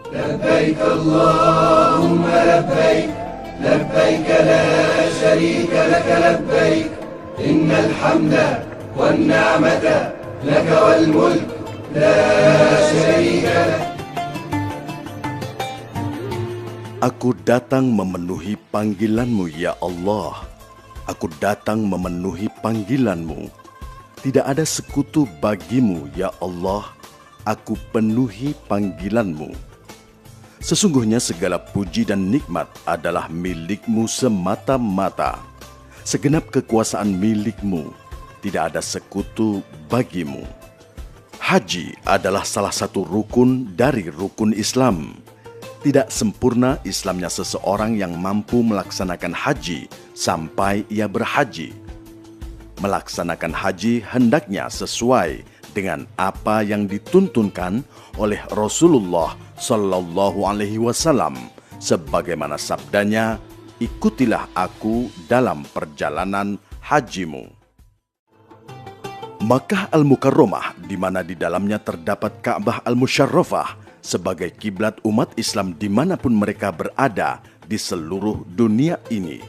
لبيك اللهم لبيك لبيك لا شريك لك لبيك إن الحمد والنعمة لك والملك لا شريك لك. Aku datang memenuhi panggilan-Mu ya Allah. Aku datang memenuhi panggilan-Mu. Tidak ada sekutu bagi-Mu ya Allah. Aku penuhi panggilan-Mu. Sesungguhnya segala puji dan nikmat adalah milik-Mu semata-mata. Segenap kekuasaan milik-Mu. Tidak ada sekutu bagi-Mu. Haji adalah salah satu rukun dari rukun Islam. Tidak sempurna Islamnya seseorang yang mampu melaksanakan haji sampai ia berhaji. Melaksanakan haji hendaknya sesuai dengan apa yang dituntunkan oleh Rasulullah Sallallahu Alaihi Wasallam, sebagaimana sabdanya, ikutilah aku dalam perjalanan hajimu. Makkah Al-Mukarramah, di mana di dalamnya terdapat Ka'bah Al-Musyarrafah, sebagai kiblat umat Islam dimanapun mereka berada di seluruh dunia ini.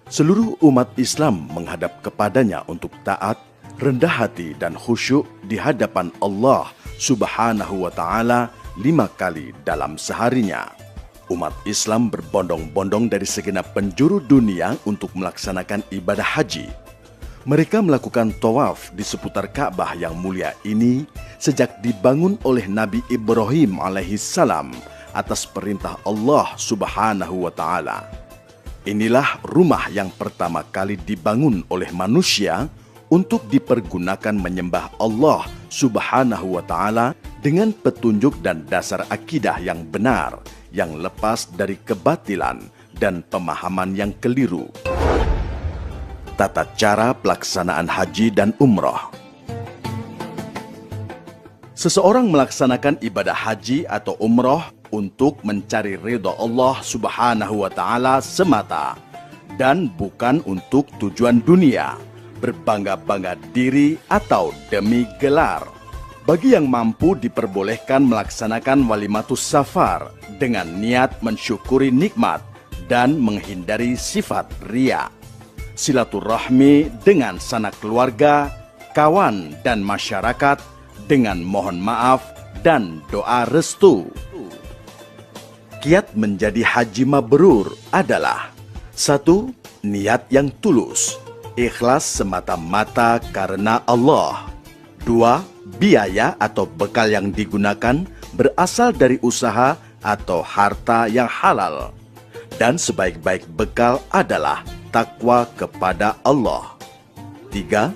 Seluruh umat Islam menghadap kepadanya untuk taat, rendah hati dan khusyuk di hadapan Allah Subhanahu wa Ta'ala 5 kali dalam seharinya. Umat Islam berbondong-bondong dari segenap penjuru dunia untuk melaksanakan ibadah haji. Mereka melakukan tawaf di seputar Ka'bah yang mulia ini sejak dibangun oleh Nabi Ibrahim alaihissalam atas perintah Allah Subhanahu wa Ta'ala. Inilah rumah yang pertama kali dibangun oleh manusia untuk dipergunakan menyembah Allah Subhanahu wa Ta'ala dengan petunjuk dan dasar akidah yang benar, yang lepas dari kebatilan dan pemahaman yang keliru. Tata cara pelaksanaan haji dan umroh. Seseorang melaksanakan ibadah haji atau umroh untuk mencari ridha Allah Subhanahu wa Ta'ala semata dan bukan untuk tujuan dunia, berbangga-bangga diri atau demi gelar. Bagi yang mampu diperbolehkan melaksanakan walimatus safar dengan niat mensyukuri nikmat dan menghindari sifat riya. Silaturahmi dengan sanak keluarga, kawan dan masyarakat dengan mohon maaf dan doa restu. Kiat menjadi haji mabrur adalah: 1. Niat yang tulus, ikhlas semata-mata karena Allah. 2. Biaya atau bekal yang digunakan berasal dari usaha atau harta yang halal. Dan sebaik-baik bekal adalah takwa kepada Allah. 3.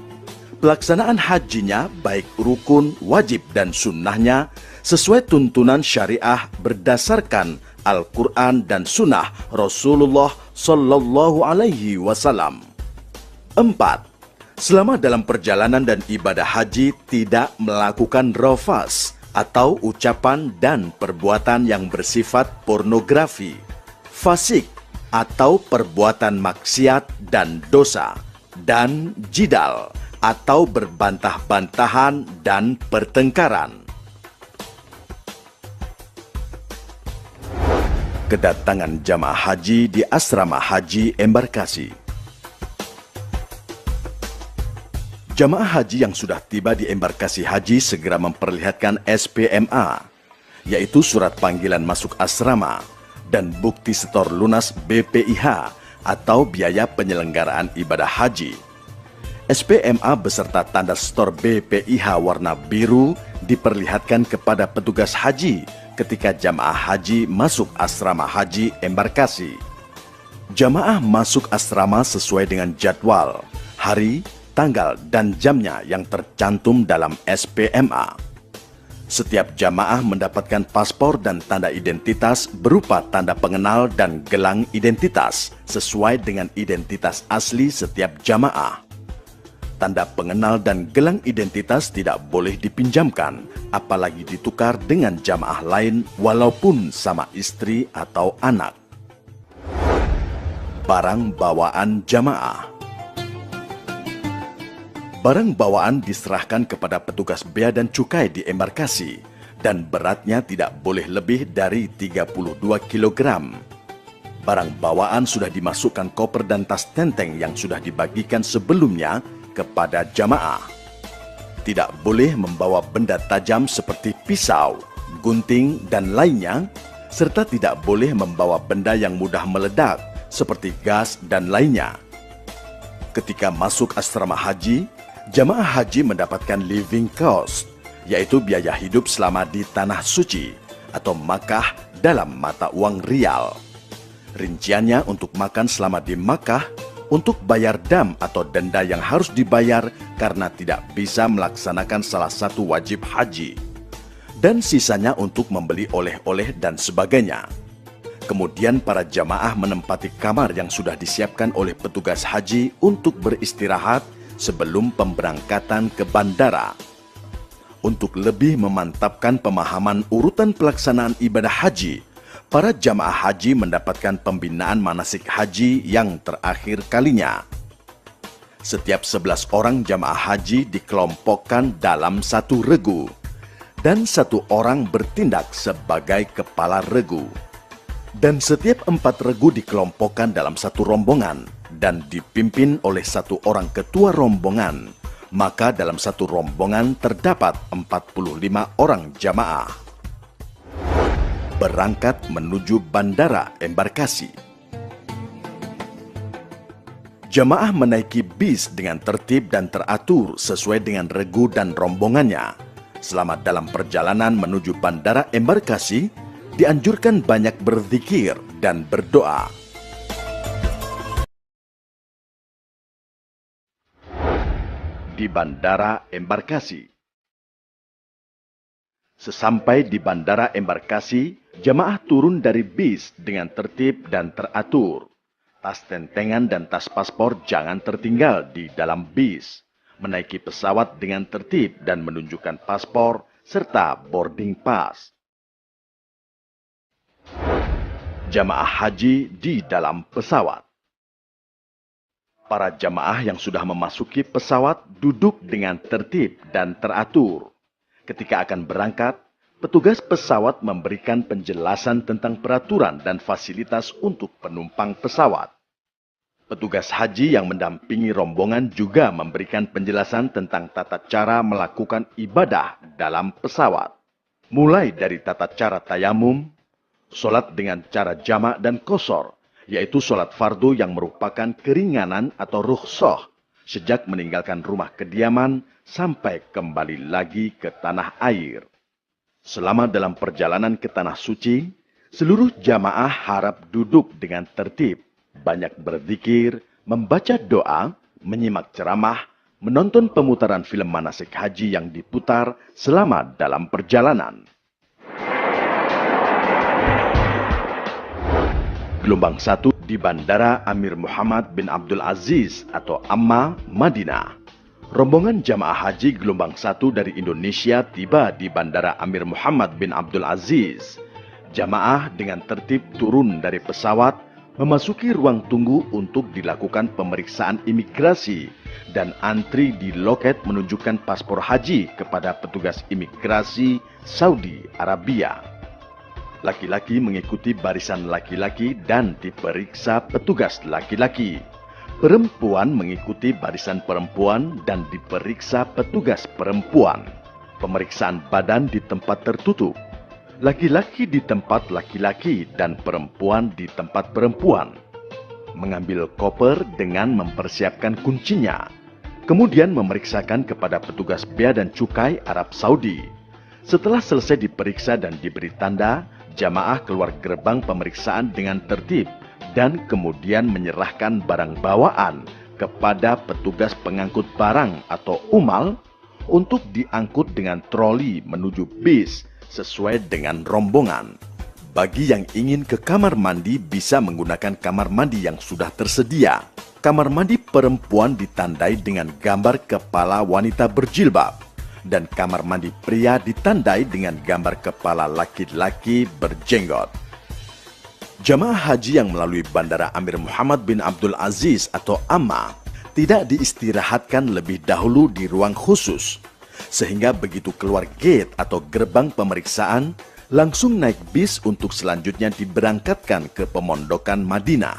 Pelaksanaan hajinya baik rukun, wajib dan sunnahnya sesuai tuntunan syariah berdasarkan Al-Quran dan sunnah Rasulullah Sallallahu Alaihi Wasallam. 4. Selama dalam perjalanan dan ibadah haji tidak melakukan rafas atau ucapan dan perbuatan yang bersifat pornografi, fasik atau perbuatan maksiat dan dosa, dan jidal atau berbantah-bantahan dan pertengkaran. Kedatangan jamaah haji di asrama haji embarkasi. Jamaah haji yang sudah tiba di embarkasi haji segera memperlihatkan SPMA, yaitu surat panggilan masuk asrama, dan bukti setor lunas BPIH atau biaya penyelenggaraan ibadah haji. SPMA beserta tanda setor BPIH warna biru diperlihatkan kepada petugas haji ketika jamaah haji masuk asrama haji embarkasi. Jamaah masuk asrama sesuai dengan jadwal, hari, tanggal, dan jamnya yang tercantum dalam SPMA. Setiap jamaah mendapatkan paspor dan tanda identitas berupa tanda pengenal dan gelang identitas sesuai dengan identitas asli setiap jamaah. Tanda pengenal dan gelang identitas tidak boleh dipinjamkan, apalagi ditukar dengan jamaah lain walaupun sama istri atau anak. Barang bawaan jamaah. Barang bawaan diserahkan kepada petugas bea dan cukai di embarkasi dan beratnya tidak boleh lebih dari 32 kg. Barang bawaan sudah dimasukkan koper dan tas tenteng yang sudah dibagikan sebelumnya kepada jamaah. Tidak boleh membawa benda tajam seperti pisau, gunting, dan lainnya, serta tidak boleh membawa benda yang mudah meledak seperti gas dan lainnya. Ketika masuk asrama haji, jamaah haji mendapatkan living cost, yaitu biaya hidup selama di Tanah Suci atau Makkah dalam mata uang rial. Rinciannya untuk makan selama di Makkah, untuk bayar dam atau denda yang harus dibayar karena tidak bisa melaksanakan salah satu wajib haji, dan sisanya untuk membeli oleh-oleh dan sebagainya. Kemudian para jamaah menempati kamar yang sudah disiapkan oleh petugas haji untuk beristirahat sebelum pemberangkatan ke bandara. Untuk lebih memantapkan pemahaman urutan pelaksanaan ibadah haji, para jamaah haji mendapatkan pembinaan manasik haji yang terakhir kalinya. Setiap 11 orang jamaah haji dikelompokkan dalam satu regu, dan satu orang bertindak sebagai kepala regu. Dan setiap 4 regu dikelompokkan dalam satu rombongan dan dipimpin oleh satu orang ketua rombongan. Maka dalam satu rombongan terdapat 45 orang jamaah. Berangkat menuju bandara embarkasi. Jamaah menaiki bis dengan tertib dan teratur sesuai dengan regu dan rombongannya. Selama dalam perjalanan menuju bandara embarkasi, dianjurkan banyak berzikir dan berdoa. Di bandara embarkasi. Sesampai di bandara embarkasi, jamaah turun dari bis dengan tertib dan teratur. Tas tentengan dan tas paspor jangan tertinggal di dalam bis. Menaiki pesawat dengan tertib dan menunjukkan paspor serta boarding pass. Jamaah haji di dalam pesawat. Para jamaah yang sudah memasuki pesawat duduk dengan tertib dan teratur. Ketika akan berangkat, petugas pesawat memberikan penjelasan tentang peraturan dan fasilitas untuk penumpang pesawat. Petugas haji yang mendampingi rombongan juga memberikan penjelasan tentang tata cara melakukan ibadah dalam pesawat. Mulai dari tata cara tayamum, sholat dengan cara jamak dan qashar, yaitu sholat fardu yang merupakan keringanan atau rukhsah sejak meninggalkan rumah kediaman sampai kembali lagi ke tanah air. Selama dalam perjalanan ke Tanah Suci, seluruh jamaah harap duduk dengan tertib, banyak berzikir, membaca doa, menyimak ceramah, menonton pemutaran film manasik haji yang diputar selama dalam perjalanan. Gelombang 1 di Bandara Amir Muhammad bin Abdul Aziz atau Amma, Madinah. Rombongan jamaah haji gelombang 1 dari Indonesia tiba di Bandara Amir Muhammad bin Abdul Aziz. Jamaah dengan tertib turun dari pesawat, memasuki ruang tunggu untuk dilakukan pemeriksaan imigrasi dan antri di loket menunjukkan paspor haji kepada petugas imigrasi Saudi Arabia. Laki-laki mengikuti barisan laki-laki dan diperiksa petugas laki-laki. Perempuan mengikuti barisan perempuan dan diperiksa petugas perempuan. Pemeriksaan badan di tempat tertutup. Laki-laki di tempat laki-laki dan perempuan di tempat perempuan. Mengambil koper dengan mempersiapkan kuncinya. Kemudian memeriksakan kepada petugas bea dan cukai Arab Saudi. Setelah selesai diperiksa dan diberi tanda, jamaah keluar gerbang pemeriksaan dengan tertib dan kemudian menyerahkan barang bawaan kepada petugas pengangkut barang atau umal untuk diangkut dengan troli menuju bis sesuai dengan rombongan. Bagi yang ingin ke kamar mandi bisa menggunakan kamar mandi yang sudah tersedia. Kamar mandi perempuan ditandai dengan gambar kepala wanita berjilbab. Dan kamar mandi pria ditandai dengan gambar kepala laki-laki berjenggot. Jamaah haji yang melalui Bandara Amir Muhammad bin Abdul Aziz atau Amma tidak diistirahatkan lebih dahulu di ruang khusus. sehingga begitu keluar gate atau gerbang pemeriksaan, langsung naik bis untuk selanjutnya diberangkatkan ke pemondokan Madinah.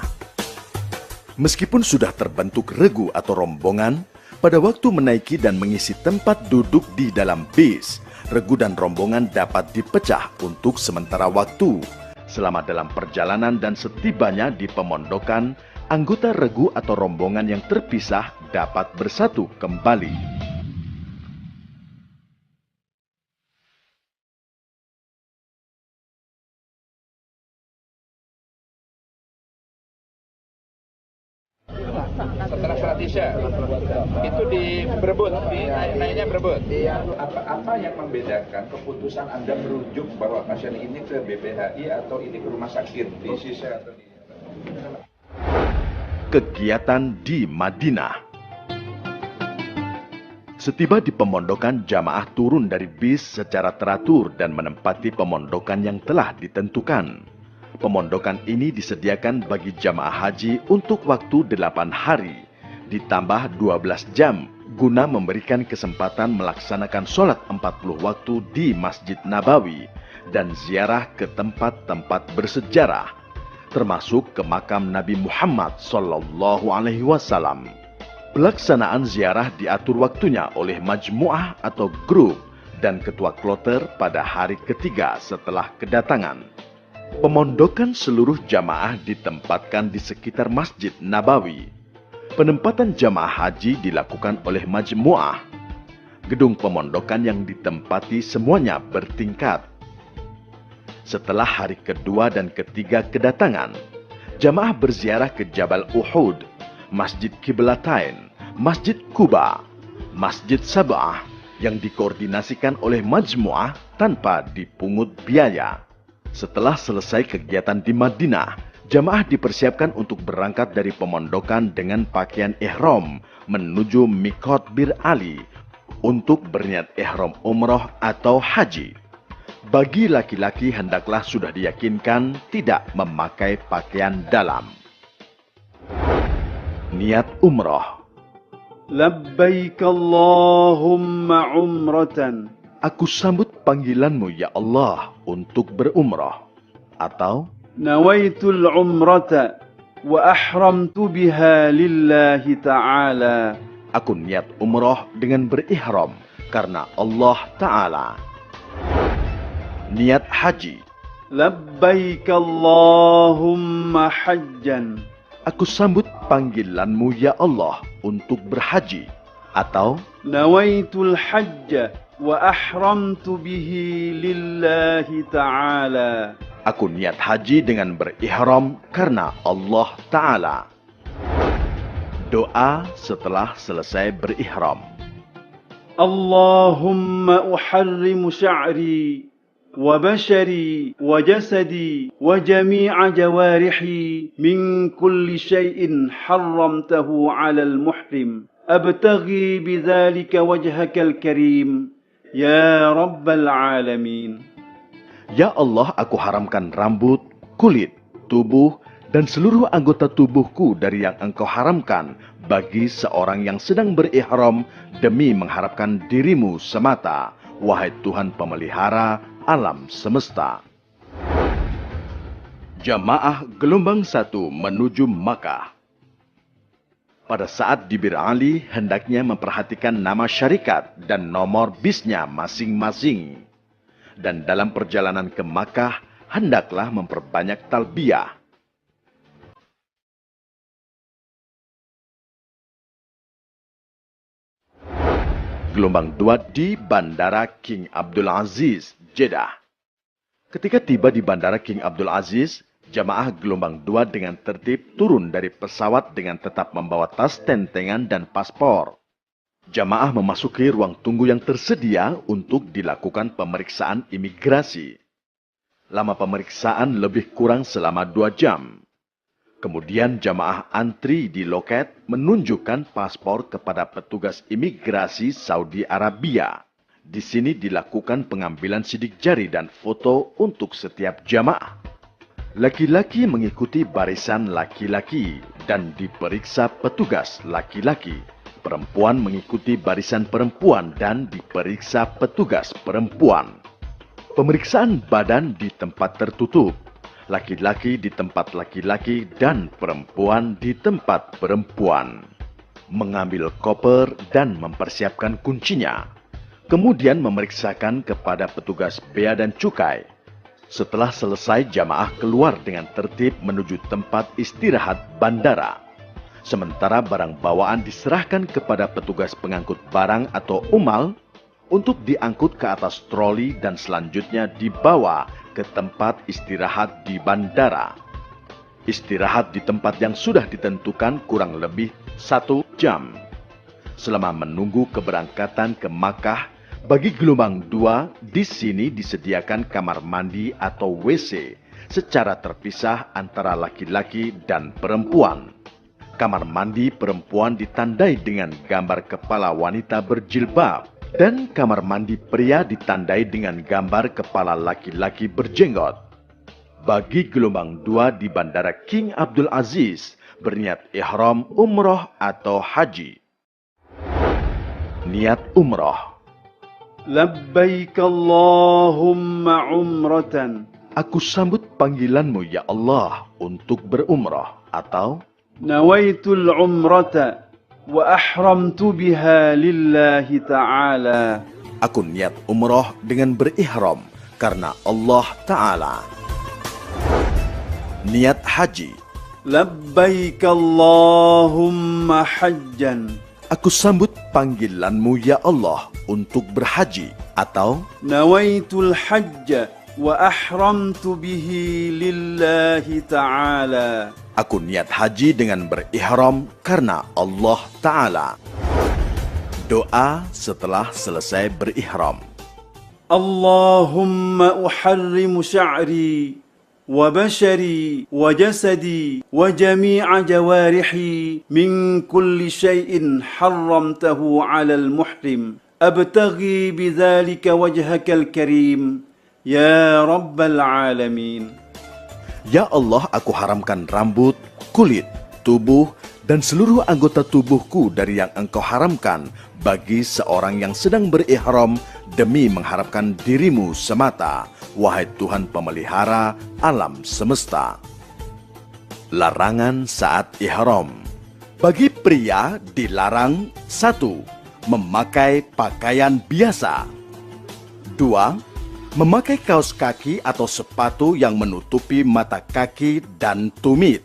Meskipun sudah terbentuk regu atau rombongan, pada waktu menaiki dan mengisi tempat duduk di dalam bis, regu dan rombongan dapat dipecah untuk sementara waktu. Selama dalam perjalanan dan setibanya di pemondokan, anggota regu atau rombongan yang terpisah dapat bersatu kembali. Setelah sholat isya itu berebut, naiknya berebut. Apa yang membedakan keputusan Anda merujuk bahwa pasien ini ke BPHI atau ini ke rumah sakit di sisa atau di... Kegiatan di Madinah. Setiba di pemondokan, jamaah turun dari bis secara teratur dan menempati pemondokan yang telah ditentukan. Pemondokan ini disediakan bagi jamaah haji untuk waktu 8 hari, ditambah 12 jam, guna memberikan kesempatan melaksanakan sholat 40 waktu di Masjid Nabawi dan ziarah ke tempat-tempat bersejarah, termasuk ke makam Nabi Muhammad SAW. Pelaksanaan ziarah diatur waktunya oleh majmuah atau grup dan ketua kloter pada hari ketiga setelah kedatangan. Pemondokan seluruh jamaah ditempatkan di sekitar Masjid Nabawi. Penempatan jamaah haji dilakukan oleh majmuah. Gedung pemondokan yang ditempati semuanya bertingkat. Setelah hari kedua dan ketiga kedatangan, jamaah berziarah ke Jabal Uhud, Masjid Qiblatain, Masjid Quba, Masjid Sab'ah yang dikoordinasikan oleh majmuah tanpa dipungut biaya. Setelah selesai kegiatan di Madinah, jamaah dipersiapkan untuk berangkat dari pemondokan dengan pakaian ihram menuju Miqat Bir Ali untuk berniat ihram umroh atau haji. Bagi laki-laki hendaklah sudah diyakinkan tidak memakai pakaian dalam. Niat umroh. Labbaik Allahumma umratan. Aku sambut panggilanmu ya Allah untuk berumrah. Atau Nawaitul umrata wa ahramtu biha lillahi ta'ala. aku niat umrah dengan berihram karena Allah Ta'ala. Niat haji. Labbaik Allahumma hajjan. Aku sambut panggilanmu ya Allah untuk berhaji. Atau Nawaitul hajja wa ahramtu bihi lillahi ta'ala. aku niat haji dengan berihram karena Allah Ta'ala. Doa setelah selesai berihram. Allahumma uharrimu sya'ri wa bashari wa jasadi wa jami'a jawarihi min kulli syai'in harramtahu 'ala al-muhrim. Abtaghi bidzalika wajhakal karim. Ya Rabbal Alamin. Ya Allah, aku haramkan rambut, kulit, tubuh, dan seluruh anggota tubuhku dari yang Engkau haramkan bagi seorang yang sedang berihram demi mengharapkan dirimu semata, wahai Tuhan pemelihara alam semesta. Jamaah gelombang 1 menuju Makkah. Pada saat di Bir Ali, hendaknya memperhatikan nama syarikat dan nomor bisnya masing-masing. Dan dalam perjalanan ke Makkah, hendaklah memperbanyak talbiyah. Gelombang 2 di Bandara King Abdul Aziz, Jeddah. Ketika tiba di Bandara King Abdul Aziz, jamaah gelombang 2 dengan tertib turun dari pesawat dengan tetap membawa tas tentengan dan paspor. Jamaah memasuki ruang tunggu yang tersedia untuk dilakukan pemeriksaan imigrasi. Lama pemeriksaan lebih kurang selama 2 jam. Kemudian jamaah antri di loket menunjukkan paspor kepada petugas imigrasi Saudi Arabia. Di sini dilakukan pengambilan sidik jari dan foto untuk setiap jamaah. Laki-laki mengikuti barisan laki-laki dan diperiksa petugas laki-laki. perempuan mengikuti barisan perempuan dan diperiksa petugas perempuan. Pemeriksaan badan di tempat tertutup, laki-laki di tempat laki-laki dan perempuan di tempat perempuan. Mengambil koper dan mempersiapkan kuncinya. Kemudian memeriksakan kepada petugas bea dan cukai. Setelah selesai, jamaah keluar dengan tertib menuju tempat istirahat bandara. Sementara barang bawaan diserahkan kepada petugas pengangkut barang atau umal untuk diangkut ke atas troli dan selanjutnya dibawa ke tempat istirahat di bandara. Istirahat di tempat yang sudah ditentukan kurang lebih 1 jam. Selama menunggu keberangkatan ke Makkah, bagi gelombang 2, di sini disediakan kamar mandi atau WC secara terpisah antara laki-laki dan perempuan. Kamar mandi perempuan ditandai dengan gambar kepala wanita berjilbab dan kamar mandi pria ditandai dengan gambar kepala laki-laki berjenggot. Bagi gelombang 2 di Bandara King Abdul Aziz, berniat ihram umroh atau haji. Niat umroh. Labbaik Allahumma umratan. Aku sambut panggilanmu ya Allah untuk berumroh, atau Nawaitul umrata wa ahramtu biha lillahi ta'ala. aku niat umroh dengan berihram karena Allah Ta'ala. Niat haji. Labbaik Allahumma hajjan. Aku sambut panggilanmu ya Allah untuk berhaji, atau Nawaitul hajja wa ahramtu bihi lillahi ta'ala. aku niat haji dengan berihram karena Allah Ta'ala. Doa setelah selesai berihram. Allahumma uharrimu sya'ri wa bashari wa jasadi wa jami'a jawarihi min kulli syai'in harramtahu 'alal muhrim. Abtaghi bidzalika wajhakal karim ya rabbal alamin. Ya Allah, aku haramkan rambut, kulit, tubuh, dan seluruh anggota tubuhku dari yang Engkau haramkan bagi seorang yang sedang berihram demi mengharapkan dirimu semata, wahai Tuhan pemelihara alam semesta. Larangan saat ihram. Bagi pria dilarang: 1. Memakai pakaian biasa. 2. Memakai kaos kaki atau sepatu yang menutupi mata kaki dan tumit.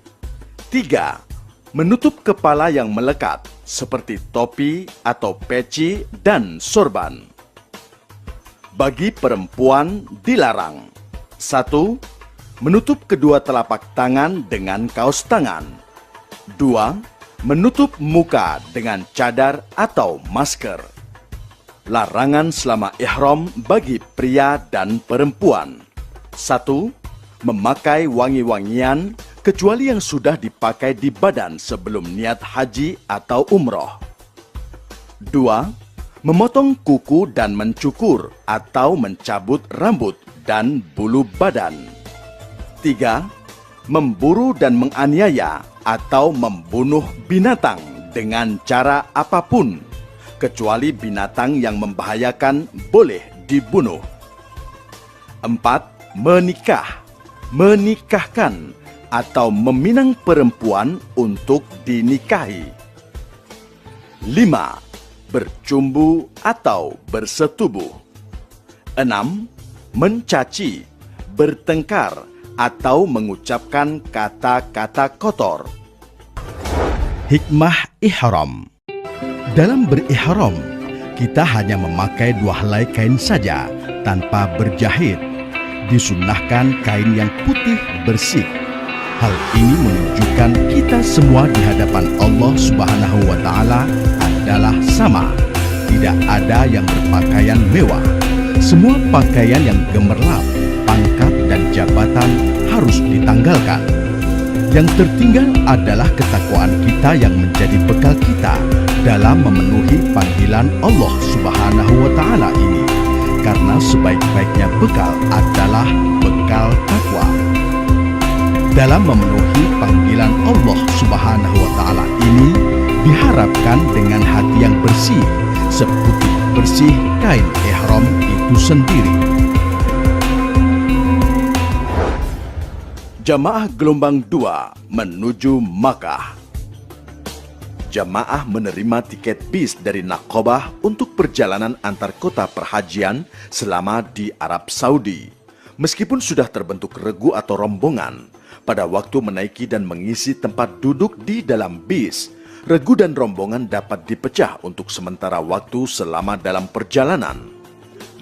3. Menutup kepala yang melekat seperti topi atau peci dan sorban. Bagi perempuan dilarang: 1. Menutup kedua telapak tangan dengan kaos tangan. 2. Menutup muka dengan cadar atau masker. Larangan selama ihram bagi pria dan perempuan: 1. Memakai wangi-wangian kecuali yang sudah dipakai di badan sebelum niat haji atau umroh. 2. Memotong kuku dan mencukur atau mencabut rambut dan bulu badan. 3. Memburu dan menganiaya atau membunuh binatang dengan cara apapun, kecuali binatang yang membahayakan boleh dibunuh. 4. Menikah, menikahkan, atau meminang perempuan untuk dinikahi. 5. Bercumbu atau bersetubuh. 6. Mencaci, bertengkar, atau mengucapkan kata-kata kotor. Hikmah ihram. Dalam berihram, kita hanya memakai 2 helai kain saja tanpa berjahit. Disunnahkan kain yang putih bersih. Hal ini menunjukkan kita semua di hadapan Allah Subhanahu wa Ta'ala adalah sama. Tidak ada yang berpakaian mewah. Semua pakaian yang gemerlap, pangkat, dan jabatan harus ditanggalkan. Yang tertinggal adalah ketakwaan kita yang menjadi bekal kita dalam memenuhi panggilan Allah Subhanahu wa Ta'ala ini. Karena sebaik-baiknya bekal adalah bekal takwa. Dalam memenuhi panggilan Allah Subhanahu wa Ta'ala ini, diharapkan dengan hati yang bersih, seputih bersih kain ihram itu sendiri. Jamaah gelombang 2 menuju Makkah. Jamaah menerima tiket bis dari Naqabah untuk perjalanan antar kota perhajian selama di Arab Saudi. Meskipun sudah terbentuk regu atau rombongan, pada waktu menaiki dan mengisi tempat duduk di dalam bis, regu dan rombongan dapat dipecah untuk sementara waktu selama dalam perjalanan.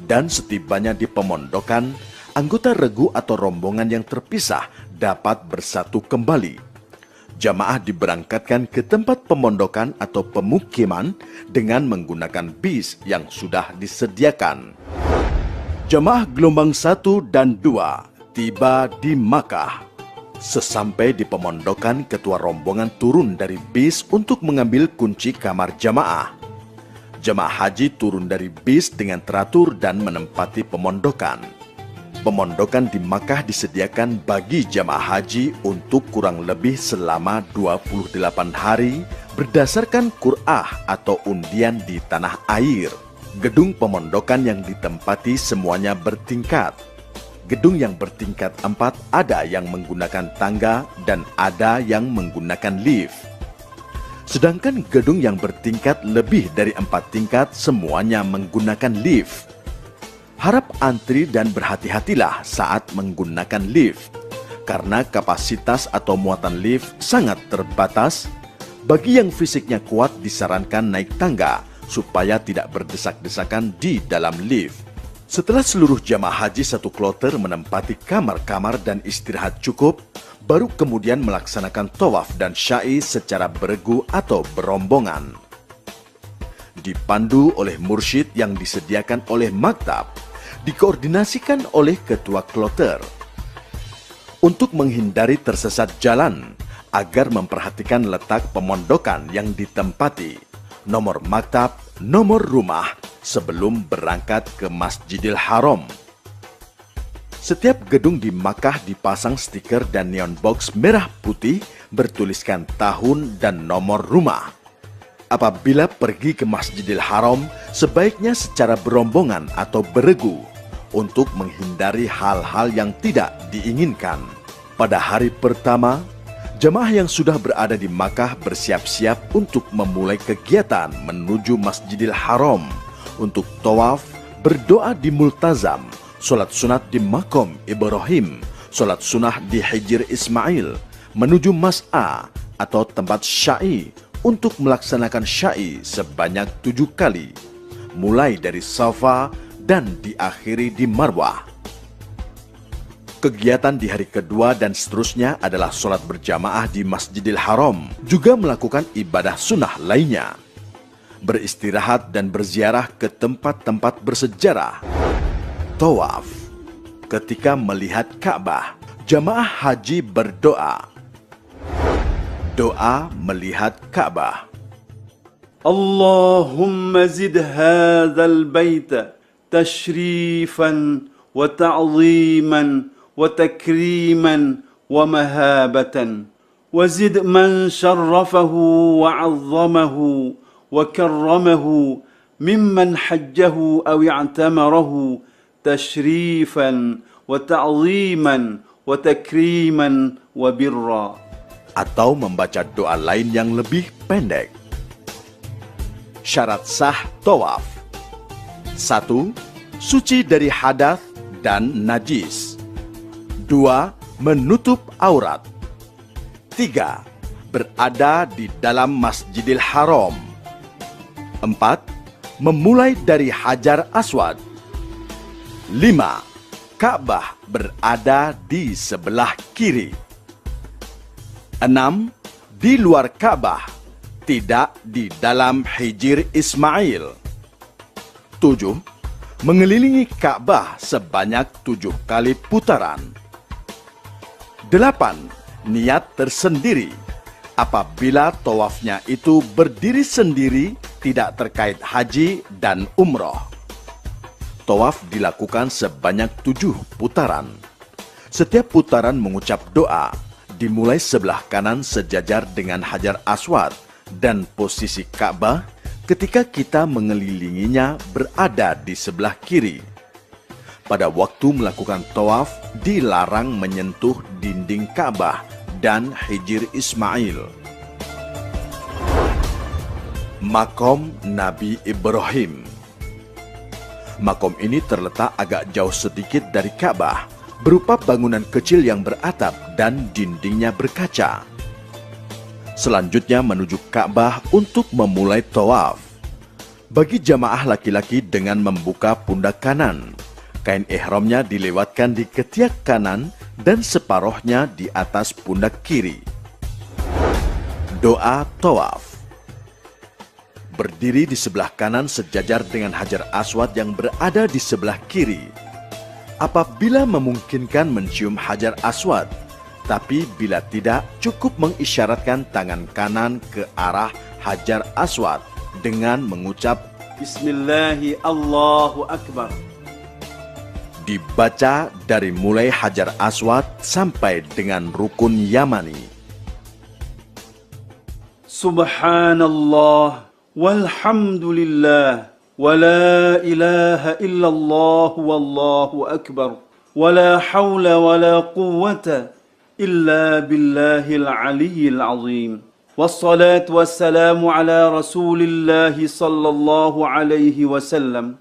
Dan setibanya di pemondokan, anggota regu atau rombongan yang terpisah dapat bersatu kembali. Jamaah diberangkatkan ke tempat pemondokan atau pemukiman dengan menggunakan bis yang sudah disediakan. Jamaah gelombang 1 dan 2 tiba di Makkah. Sesampai di pemondokan, ketua rombongan turun dari bis untuk mengambil kunci kamar jamaah. Jamaah haji turun dari bis dengan teratur dan menempati pemondokan. Pemondokan di Makkah disediakan bagi jamaah haji untuk kurang lebih selama 28 hari berdasarkan qur'ah atau undian di tanah air. Gedung pemondokan yang ditempati semuanya bertingkat. Gedung yang bertingkat 4 ada yang menggunakan tangga dan ada yang menggunakan lift. Sedangkan gedung yang bertingkat lebih dari 4 tingkat semuanya menggunakan lift. Harap antri dan berhati-hatilah saat menggunakan lift, karena kapasitas atau muatan lift sangat terbatas. Bagi yang fisiknya kuat disarankan naik tangga, supaya tidak berdesak-desakan di dalam lift. Setelah seluruh jamaah haji satu kloter menempati kamar-kamar dan istirahat cukup, baru kemudian melaksanakan tawaf dan sya'i secara beregu atau berombongan. Dipandu oleh mursyid yang disediakan oleh maktab, dikoordinasikan oleh ketua kloter. Untuk menghindari tersesat jalan, agar memperhatikan letak pemondokan yang ditempati, nomor maktab, nomor rumah, sebelum berangkat ke Masjidil Haram. Setiap gedung di Makkah dipasang stiker dan neon box merah putih bertuliskan tahun dan nomor rumah. Apabila pergi ke Masjidil Haram, sebaiknya secara berombongan atau beregu untuk menghindari hal-hal yang tidak diinginkan. Pada hari pertama, jamaah yang sudah berada di Makkah bersiap-siap untuk memulai kegiatan menuju Masjidil Haram untuk tawaf, berdoa di Multazam, sholat sunat di Maqam Ibrahim, sholat sunnah di Hijr Ismail, menuju Mas'a atau tempat sya'i untuk melaksanakan sya'i sebanyak 7 kali, mulai dari Safa dan diakhiri di Marwah. Kegiatan di hari kedua dan seterusnya adalah sholat berjamaah di Masjidil Haram, juga melakukan ibadah sunnah lainnya, beristirahat dan berziarah ke tempat-tempat bersejarah. Tawaf. Ketika melihat Ka'bah, jamaah haji berdoa. Doa melihat Ka'bah. Allahumma zid hadzal baita tashrifan wa ta'ziman wa takriman wa mahabatan wa zid man syarrafahu wa 'azzamahu wa karramahu mimman hajjahu aw i'tamarahu tashrifan wa ta'ziman wa takriman wa birra. Atau membaca doa lain yang lebih pendek. Syarat sah tawaf. 1. Suci dari hadas dan najis. 2. Menutup aurat. 3. Berada di dalam Masjidil Haram. 4. Memulai dari Hajar Aswad. 5. Ka'bah berada di sebelah kiri. 6. Di luar Ka'bah, tidak di dalam Hijr Ismail. 7. Mengelilingi Ka'bah sebanyak 7 kali putaran. 8. Niat tersendiri. Apabila tawafnya itu berdiri sendiri, tidak terkait haji dan umroh. Tawaf dilakukan sebanyak 7 putaran. Setiap putaran mengucap doa, dimulai sebelah kanan sejajar dengan Hajar Aswad dan posisi Ka'bah ketika kita mengelilinginya berada di sebelah kiri. Pada waktu melakukan tawaf, dilarang menyentuh dinding Ka'bah dan Hijr Ismail. Makom Nabi Ibrahim. Makom ini terletak agak jauh sedikit dari Ka'bah, berupa bangunan kecil yang beratap dan dindingnya berkaca. Selanjutnya menuju Ka'bah untuk memulai tawaf. Bagi jamaah laki-laki dengan membuka pundak kanan, kain ihramnya dilewatkan di ketiak kanan dan separohnya di atas pundak kiri. Doa tawaf. Berdiri di sebelah kanan sejajar dengan Hajar Aswad yang berada di sebelah kiri. Apabila memungkinkan mencium Hajar Aswad, tapi bila tidak, cukup mengisyaratkan tangan kanan ke arah Hajar Aswad dengan mengucap Bismillahi Allahu Akbar. Dibaca dari mulai Hajar Aswad sampai dengan Rukun Yamani. Subhanallah walhamdulillah wa la ilaha illallah wallahu akbar wa la hawla wa la quwwata illa billahil aliyyil azim. Wassalatu wassalamu ala rasulillahi sallallahu alaihi wasallam.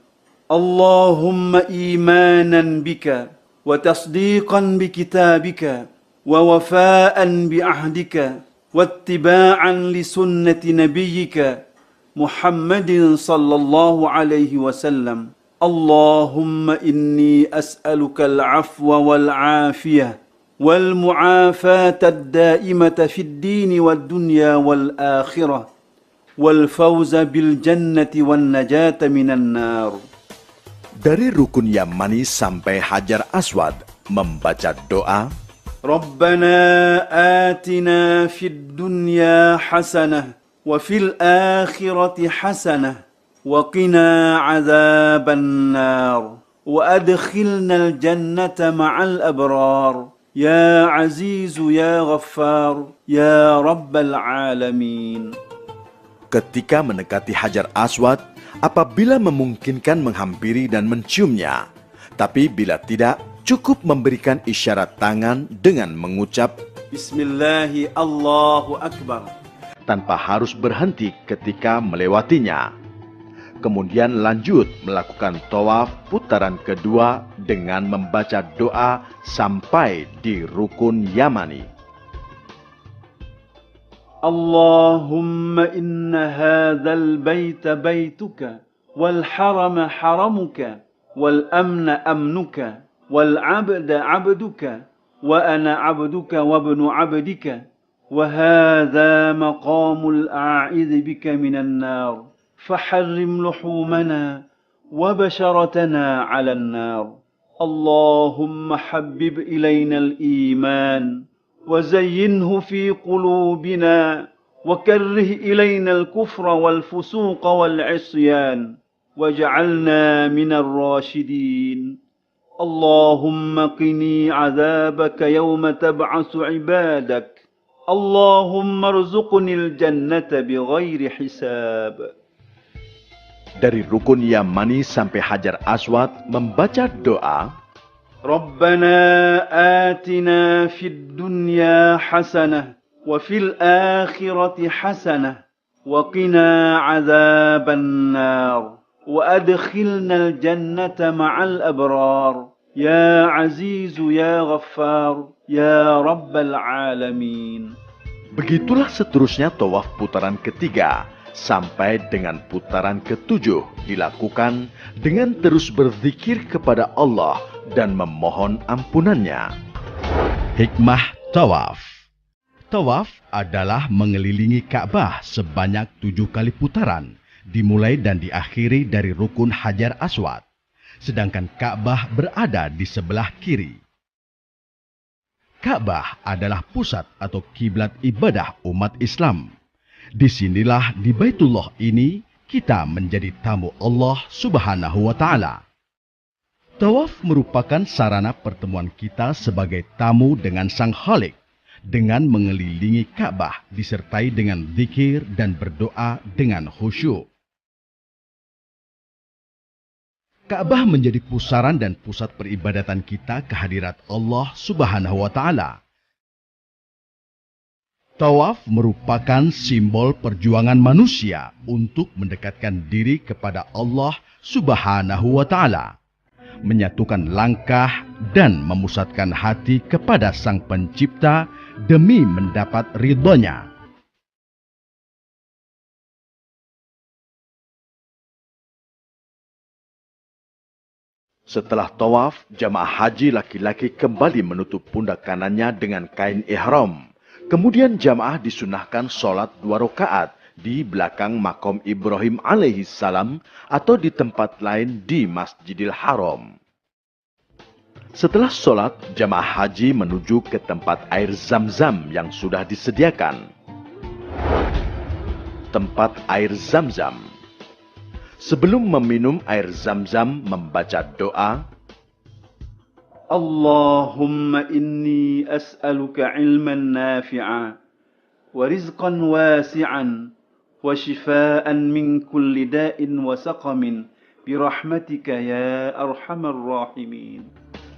Allahumma imanan bika wa tasdiqan bi kitabika wa wafaan bi ahdika wa ittiba'an li sunnati nabiyyika Muhammadin sallallahu alaihi wasallam. Allahumma inni as'aluka al-afwa wal-afiyah wal-mu'afata ad-da'imata fid dini wad-dunya wal-akhirah wal-fawza bil jannati wan-najata minan nar. Dari Rukun Yamani sampai Hajar Aswad membaca doa Rabbana atina fid dunya hasanah wa fil akhirati hasanah wa qina azaban nar wa adkhilnal jannata ma'al abrar ya azizu ya ghaffar ya rabbal alamin. Ketika mendekati Hajar Aswad, apabila memungkinkan menghampiri dan menciumnya, tapi bila tidak, cukup memberikan isyarat tangan dengan mengucap Bismillahi Allahu Akbar tanpa harus berhenti ketika melewatinya. Kemudian lanjut melakukan tawaf putaran kedua dengan membaca doa sampai di Rukun Yamani. Allahumma inna hadzal baita baituka wal harama haramuka wal amna amnuka wal abda abduka wa ana abduka wa ibnu abdika wa hadza maqamul a'idh bika minan nar faharrim luhumana wa basharatana 'alan nar. Allahumma habbib ilayna al-iman وزينه في قلوبنا وكره إلينا الكفر والفسوق والعصيان واجعلنا من الراشدين. اللهم قني عذابك يوم تبعث عبادك. اللهم ارزقني الجنة بغير حساب. Dari Rukun Yamani sampai Hajar Aswad membaca doa ربنا آتنا في الدنيا حسنة وفي الآخرة حسنة وقنا عذاب النار وأدخلنا الجنة مع الأبرار يا عزيز يا غفار يا رب العالمين. Begitulah seterusnya tawaf putaran ketiga sampai dengan putaran ketujuh dilakukan dengan terus berzikir kepada Allah dan memohon ampunannya. Hikmah tawaf. Tawaf adalah mengelilingi Ka'bah sebanyak 7 kali putaran, dimulai dan diakhiri dari Rukun Hajar Aswad, sedangkan Ka'bah berada di sebelah kiri. Ka'bah adalah pusat atau kiblat ibadah umat Islam. Disinilah di Baitullah ini kita menjadi tamu Allah Subhanahu wa Ta'ala. Tawaf merupakan sarana pertemuan kita sebagai tamu dengan Sang Khalik dengan mengelilingi Ka'bah disertai dengan zikir dan berdoa dengan khusyuk. Ka'bah menjadi pusaran dan pusat peribadatan kita kehadirat Allah Subhanahu wa Ta'ala. Tawaf merupakan simbol perjuangan manusia untuk mendekatkan diri kepada Allah Subhanahu wa Ta'ala, menyatukan langkah dan memusatkan hati kepada Sang Pencipta demi mendapat ridhonya. Setelah tawaf, jamaah haji laki-laki kembali menutup pundak kanannya dengan kain ihram. Kemudian jamaah disunahkan sholat 2 rakaat di belakang makom Ibrahim alaihi salam atau di tempat lain di Masjidil Haram. Setelah sholat, jamaah haji menuju ke tempat air Zam-Zam yang sudah disediakan. Tempat air Zam-Zam. Sebelum meminum air Zam-Zam, membaca doa, Allahumma inni as'aluka ilman nafi'a wa rizqan wasi'an wa shifaan min kulli da'in wa saqamin birahmatika ya arhamar rahimin.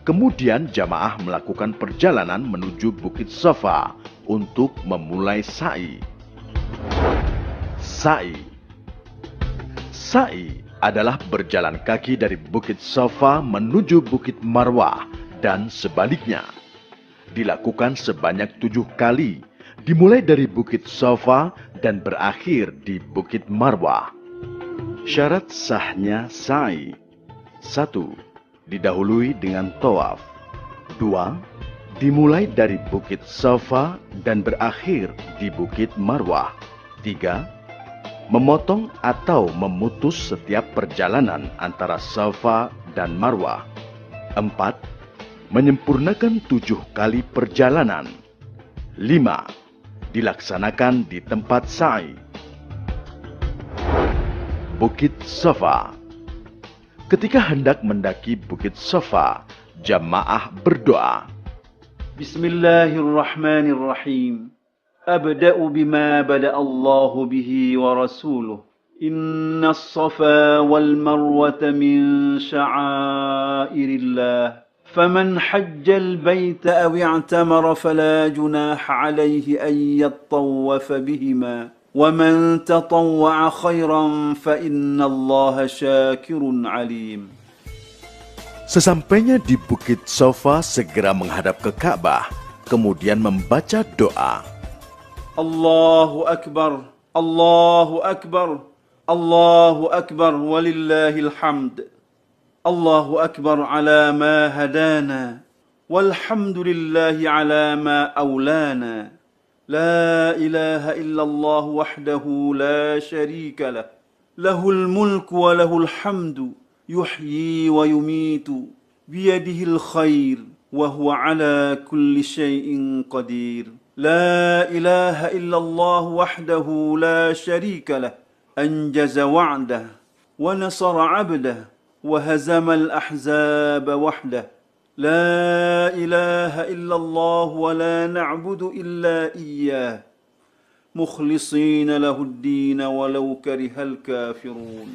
Kemudian jamaah melakukan perjalanan menuju Bukit Safa untuk memulai sa'i. Sa'i adalah berjalan kaki dari Bukit Safa menuju Bukit Marwah dan sebaliknya. Dilakukan sebanyak 7 kali, dimulai dari Bukit Safa dan berakhir di Bukit Marwah. Syarat sahnya sa'i: 1. Didahului dengan tawaf. 2. Dimulai dari Bukit Safa dan berakhir di Bukit Marwah. 3. Memotong atau memutus setiap perjalanan antara Safa dan Marwah. 4. Menyempurnakan 7 kali perjalanan. 5. Dilaksanakan di tempat sa'i. Bukit Safa. Ketika hendak mendaki Bukit Safa, jamaah berdoa, Bismillahirrahmanirrahim. Abda'u bima bada'a Allahu bihi wa rasuluh. Inna as-safa wal marwata min sya'airillah. فمن حج البيت أو اعتمر فلا جناح عليه أن يطوف بهما ومن تطوع خيرا فإن الله شاكر عليم. Sesampainya di Bukit Safa, segera menghadap ke Ka'bah, kemudian membaca doa, Allahu Akbar, Allahu Akbar, Allahu Akbar, walillahil hamd. Allahu Akbar ala ma hadana, walhamdulillahi ala ma awlana. La ilaha illallah wahdahu la sharika lah. Lahul mulku wa lahul hamdu, yuhyi wa yumitu, biyadihil khair, wa huwa ala kulli syai'in qadir. La ilaha illallah wahdahu la sharika lah. Anjaza wa'dah, wa nasara abdah, وهزم الأحزاب وحده. لا إله إلا الله ولا نعبد إلا إياه مخلصين له الدين ولو كره الكافرون.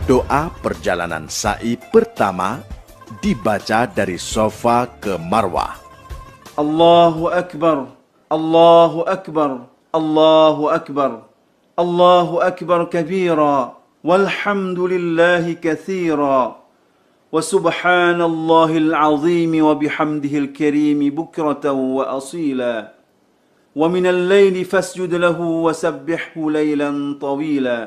Doa perjalanan sa'i pertama dibaca dari Safa ke Marwah. Allahu Akbar, Allahu Akbar, Allahu Akbar, Allahu Akbar kabira. والحمد لله كثيرا وسبحان الله العظيم وبحمده الكريم بكرة وأصيلا ومن الليل فاسجد له وسبحه ليلا طويلا.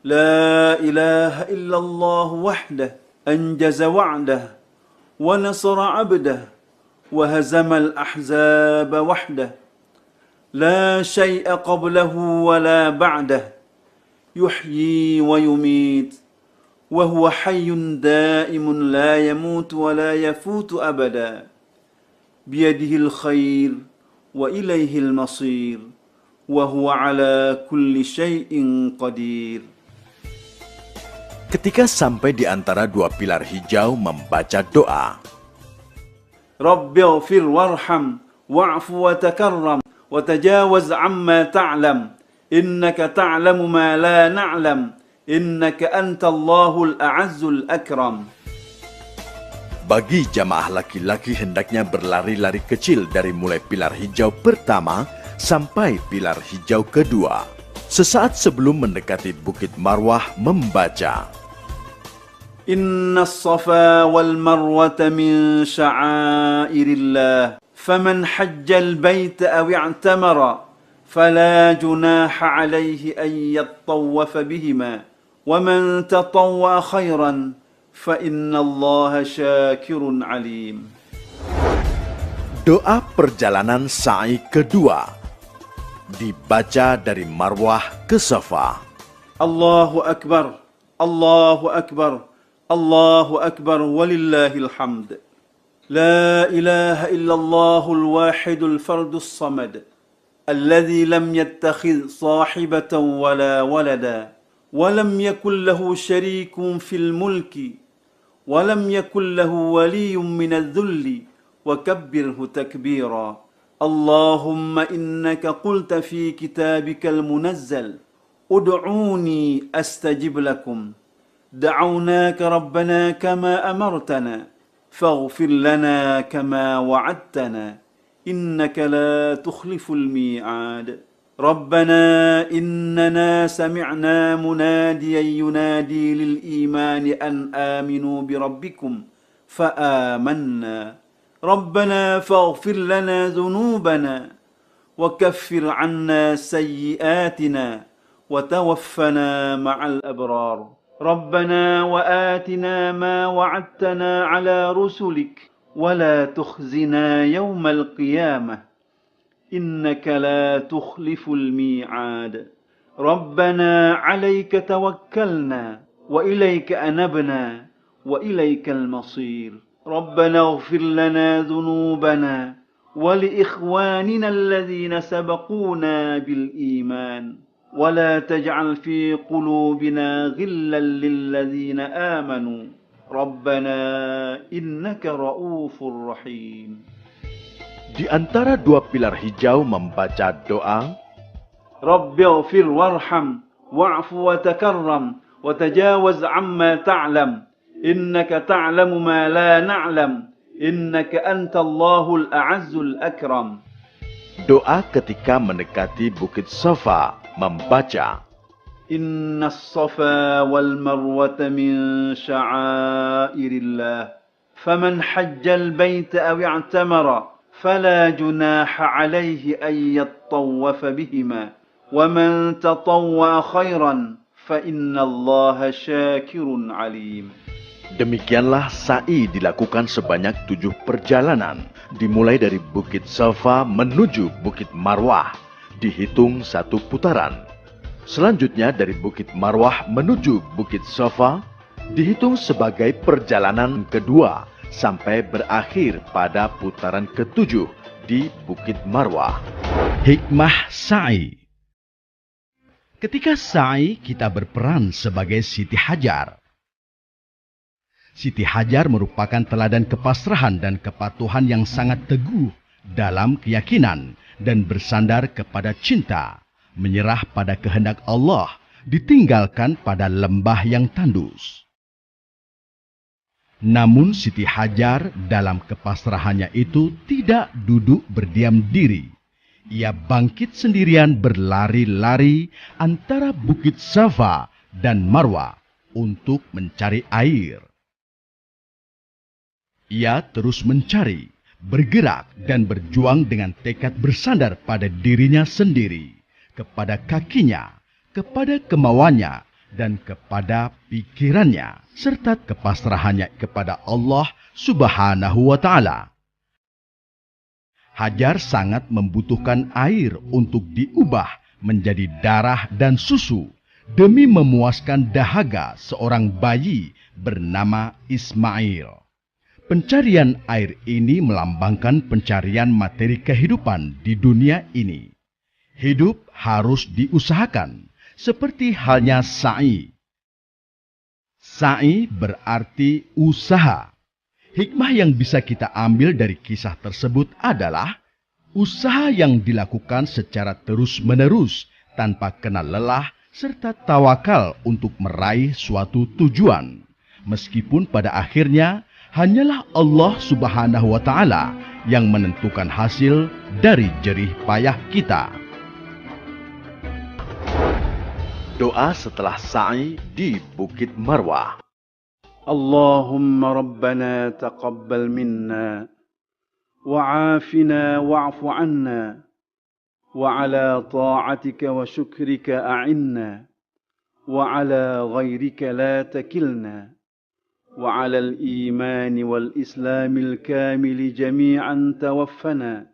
لا إله إلا الله وحده أنجز وعده ونصر عبده وهزم الأحزاب وحده. لا شيء قبله ولا بعده يحيي ويميت وهو حي دائم لا يموت ولا يفوت أبدا بيده الخير وإليه المصير وهو على كل شيء قدير. Ketika sampai di antara 2 pilar hijau, membaca doa, Rabbi ighfir warham واعف وتكرم وتجاوز عما تعلم إنك تعلم ما لا نعلم إنك أنت الله الأعز الأكرم. Bagi jamaah laki-laki hendaknya berlari-lari kecil dari mulai pilar hijau pertama sampai pilar hijau kedua. Sesaat sebelum mendekati Bukit Marwah membaca, Inna as-safa wal marwata min sya'airillah faman hajjal baita aw i'tamara fala junaha alayhi an yattawafa bihima wa man tatawwa khairan fa innallaha syakirun alim. doa perjalanan sa'i kedua dibaca dari Marwah ke Safa. Allahu akbar, Allahu akbar, Allahu akbar walillahil hamd. La ilaha illallahul wahidul fardus samad alladhi lam yattakhidh sahibatan wala walada wa lam yakul lahu sharikun fil mulki ولم يكن له ولي من الذل وكبره تكبيرا اللهم إنك قلت في كتابك المنزل ادعوني أستجب لكم دعوناك ربنا كما أمرتنا فاغفر لنا كما وعدتنا إنك لا تخلف الميعاد ربنا إننا سمعنا مناديا ينادي للإيمان أن آمنوا بربكم فآمنا ربنا فاغفر لنا ذنوبنا وكفر عنا سيئاتنا وتوفنا مع الأبرار ربنا وآتنا ما وعدتنا على رسلك ولا تخزنا يوم القيامة إنك لا تخلف الميعاد ربنا عليك توكلنا وإليك أنبنا وإليك المصير ربنا اغفر لنا ذنوبنا ولإخواننا الذين سبقونا بالإيمان ولا تجعل في قلوبنا غلا للذين آمنوا ربنا إنك رؤوف رحيم. Di antara dua pilar hijau membaca doa, Rabbi ighfir warham wa'fu wa takarram wa tajawaz amma ta'lam innaka ta'lamu ma la na'lam innaka antallahul a'azzul akram. doa ketika mendekati Bukit Safa membaca, Inna as-safa wal marwata min sya'airillah faman hajjal baita aw i'tamara فلا جناح عليه أن يطوف بهما ومن تطوع خيرا فإن الله شاكر عليم. Demikianlah sa'i dilakukan sebanyak 7 perjalanan, dimulai dari Bukit Safa menuju Bukit Marwah, dihitung 1 putaran. Selanjutnya dari Bukit Marwah menuju Bukit Safa, dihitung sebagai perjalanan kedua, sampai berakhir pada putaran ke-7 di Bukit Marwah. Hikmah sa'i. Ketika sa'i, kita berperan sebagai Siti Hajar. Siti Hajar merupakan teladan kepasrahan dan kepatuhan yang sangat teguh dalam keyakinan dan bersandar kepada cinta, menyerah pada kehendak Allah, ditinggalkan pada lembah yang tandus. Namun Siti Hajar dalam kepasrahannya itu tidak duduk berdiam diri. Ia bangkit sendirian berlari-lari antara Bukit Safa dan Marwah untuk mencari air. Ia terus mencari, bergerak dan berjuang dengan tekad bersandar pada dirinya sendiri, kepada kakinya, kepada kemauannya, dan kepada pikirannya, serta kepasrahannya kepada Allah Subhanahu wa Ta'ala. Hajar sangat membutuhkan air untuk diubah menjadi darah dan susu demi memuaskan dahaga seorang bayi bernama Ismail. Pencarian air ini melambangkan pencarian materi kehidupan di dunia ini. Hidup harus diusahakan, seperti halnya sa'i. Sa'i berarti usaha. Hikmah yang bisa kita ambil dari kisah tersebut adalah Usaha yang dilakukan secara terus-menerus tanpa kenal lelah serta tawakal untuk meraih suatu tujuan. Meskipun pada akhirnya hanyalah Allah Subhanahu wa Ta'ala yang menentukan hasil dari jerih payah kita. Doa setelah sa'i di Bukit Marwah. Allahumma rabbana taqabbal minna wa'afina wa'fu anna وعلى طاعتك وشكرك أعنا وعلى غيرك لا تكلنا وعلى الإيمان والإسلام الكامل جميعا توفنا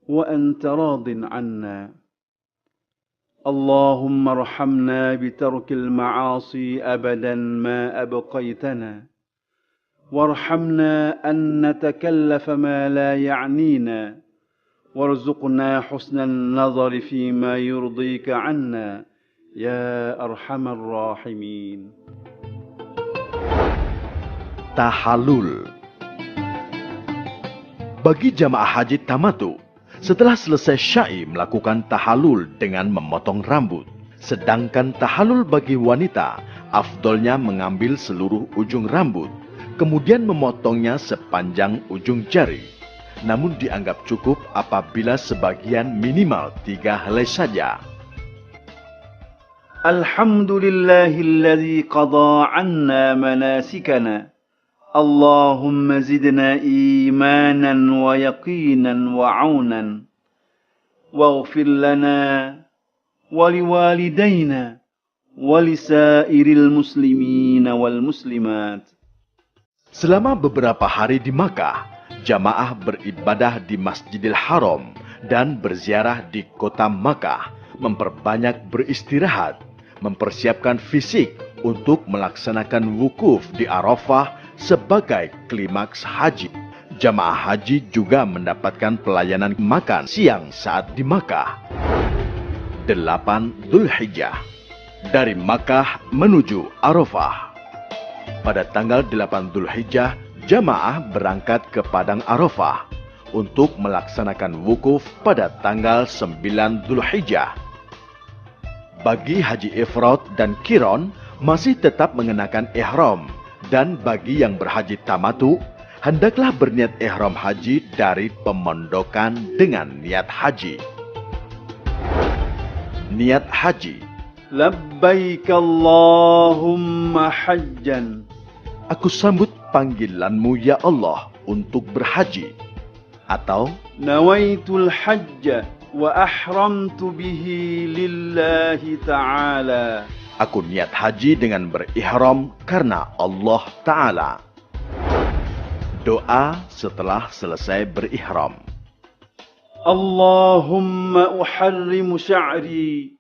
وأنت راض عنا اللهم ارحمنا بترك المعاصي أبدا ما أبقيتنا وارحمنا أن نتكلف ما لا يعنينا وارزقنا حسن النظر فيما يرضيك عنا يا أرحم الراحمين. Tahallul. Bagi jamaah haji tamatu, setelah selesai syai melakukan tahallul dengan memotong rambut. Sedangkan tahallul bagi wanita, afdolnya mengambil seluruh ujung rambut, kemudian memotongnya sepanjang ujung jari. Namun dianggap cukup apabila sebagian minimal 3 helai saja. Alhamdulillahilladzi qada 'anna manasikana. Allahumma zidna imanan wa yaqinan wa 'aunan. Waghfir lana wa liwalidayna wa lisairil muslimina wal muslimat. Selama beberapa hari di Makkah, jamaah beribadah di Masjidil Haram dan berziarah di kota Makkah, memperbanyak beristirahat, mempersiapkan fisik untuk melaksanakan wukuf di Arafah sebagai klimaks haji. Jamaah haji juga mendapatkan pelayanan makan siang saat di Makkah. 8 Dzulhijjah. Dari Makkah menuju Arafah. Pada tanggal 8 Dzulhijjah, jamaah berangkat ke Padang Arafah untuk melaksanakan wukuf pada tanggal 9 Dzulhijjah. Bagi haji ifrad dan qiron masih tetap mengenakan ihram, dan bagi yang berhaji tamatu hendaklah berniat ihram haji dari pemondokan dengan niat haji. Niat haji. Labbaik Allahumma hajjan. Aku sambut panggilanmu ya Allah untuk berhaji. Atau Nawaitul hajja wa ahramtu bihi lillahi ta'ala. aku niat haji dengan berihram karena Allah Ta'ala. Doa setelah selesai berihram. Allahumma uharrimu sya'ri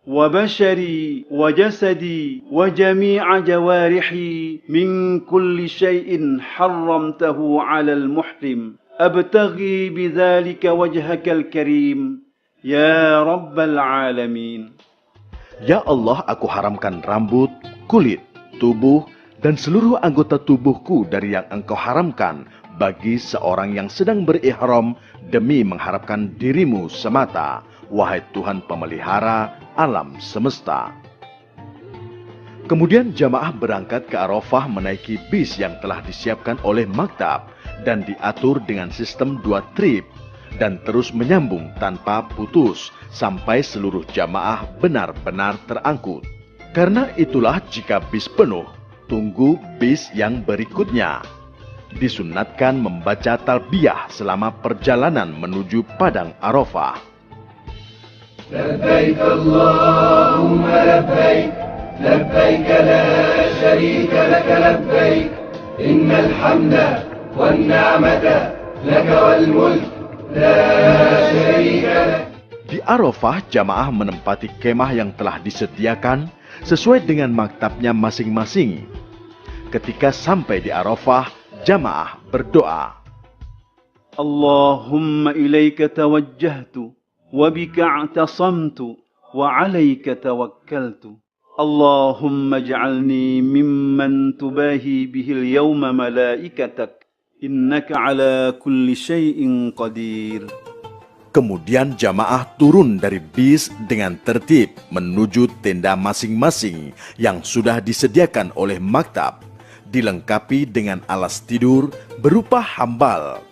وبشري وجسدي وجميع جوارحي من كل شيء حرمته على المحرم أبتغي بذلك وجهك الكريم يا رب العالمين. Ya Allah, aku haramkan rambut, kulit, tubuh, dan seluruh anggota tubuhku dari yang Engkau haramkan bagi seorang yang sedang berihram demi mengharapkan dirimu semata, wahai Tuhan pemelihara alam semesta. Kemudian jamaah berangkat ke Arafah menaiki bis yang telah disiapkan oleh maktab dan diatur dengan sistem 2 trip dan terus menyambung tanpa putus sampai seluruh jamaah benar-benar terangkut. Karena itulah jika bis penuh, tunggu bis yang berikutnya. Disunatkan membaca talbiyah selama perjalanan menuju Padang Arafah. لبيك اللهم لبيك لبيك لا شريك لك لبيك إن الحمد والنعمة لك والملك لا شريك لك. Di Arafah, jamaah menempati kemah yang telah disediakan sesuai dengan maktabnya masing-masing. Ketika sampai di Arafah, jamaah berdoa. Allahumma ilaika tawajjahtu وبك اعتصمت وعليك توكلت اللهم اجعلني ممن تباهي به اليوم ملائكتك إنك على كل شيء قدير. Kemudian jamaah turun dari bis dengan tertib menuju tenda masing-masing yang sudah disediakan oleh maktab, dilengkapi dengan alas tidur berupa hambal.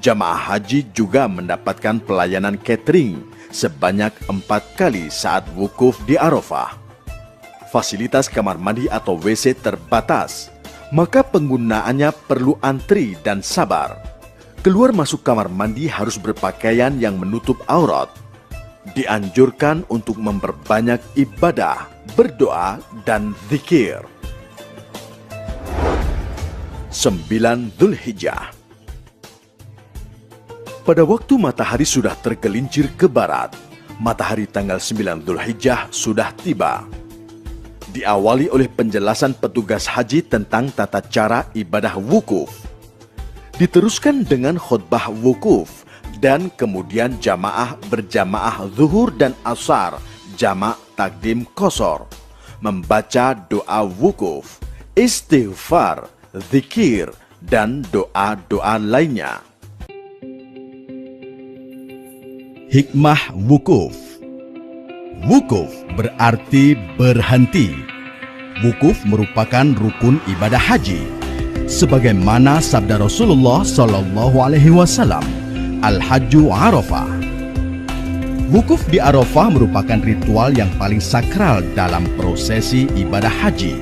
Jamaah haji juga mendapatkan pelayanan catering sebanyak 4 kali saat wukuf di Arafah. Fasilitas kamar mandi atau WC terbatas, maka penggunaannya perlu antri dan sabar. Keluar masuk kamar mandi harus berpakaian yang menutup aurat. Dianjurkan untuk memperbanyak ibadah, berdoa, dan zikir. 9 Dzulhijjah. Pada waktu matahari sudah tergelincir ke barat, matahari tanggal 9 Dzulhijjah sudah tiba. Diawali oleh penjelasan petugas haji tentang tata cara ibadah wukuf. Diteruskan dengan khutbah wukuf, dan kemudian jamaah berjamaah zuhur dan asar, jamak takdim qashar, membaca doa wukuf, istighfar, zikir, dan doa-doa lainnya. Hikmah wukuf. Wukuf berarti berhenti. Wukuf merupakan rukun ibadah haji. Sebagaimana sabda Rasulullah SAW, Al-Hajju Arafah. Wukuf di Arafah merupakan ritual yang paling sakral dalam prosesi ibadah haji.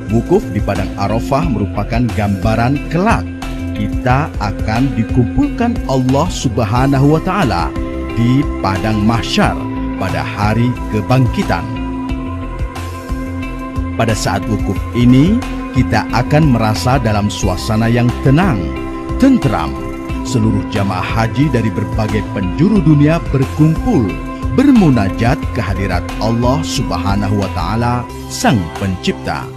Wukuf di Padang Arafah merupakan gambaran kelak kita akan dikumpulkan Allah Subhanahu wa Ta'ala di Padang Mahsyar pada hari kebangkitan. Pada saat wukuf ini, kita akan merasa dalam suasana yang tenang, tentram. Seluruh jamaah haji dari berbagai penjuru dunia berkumpul, bermunajat kehadirat Allah Subhanahu wa Ta'ala, Sang Pencipta.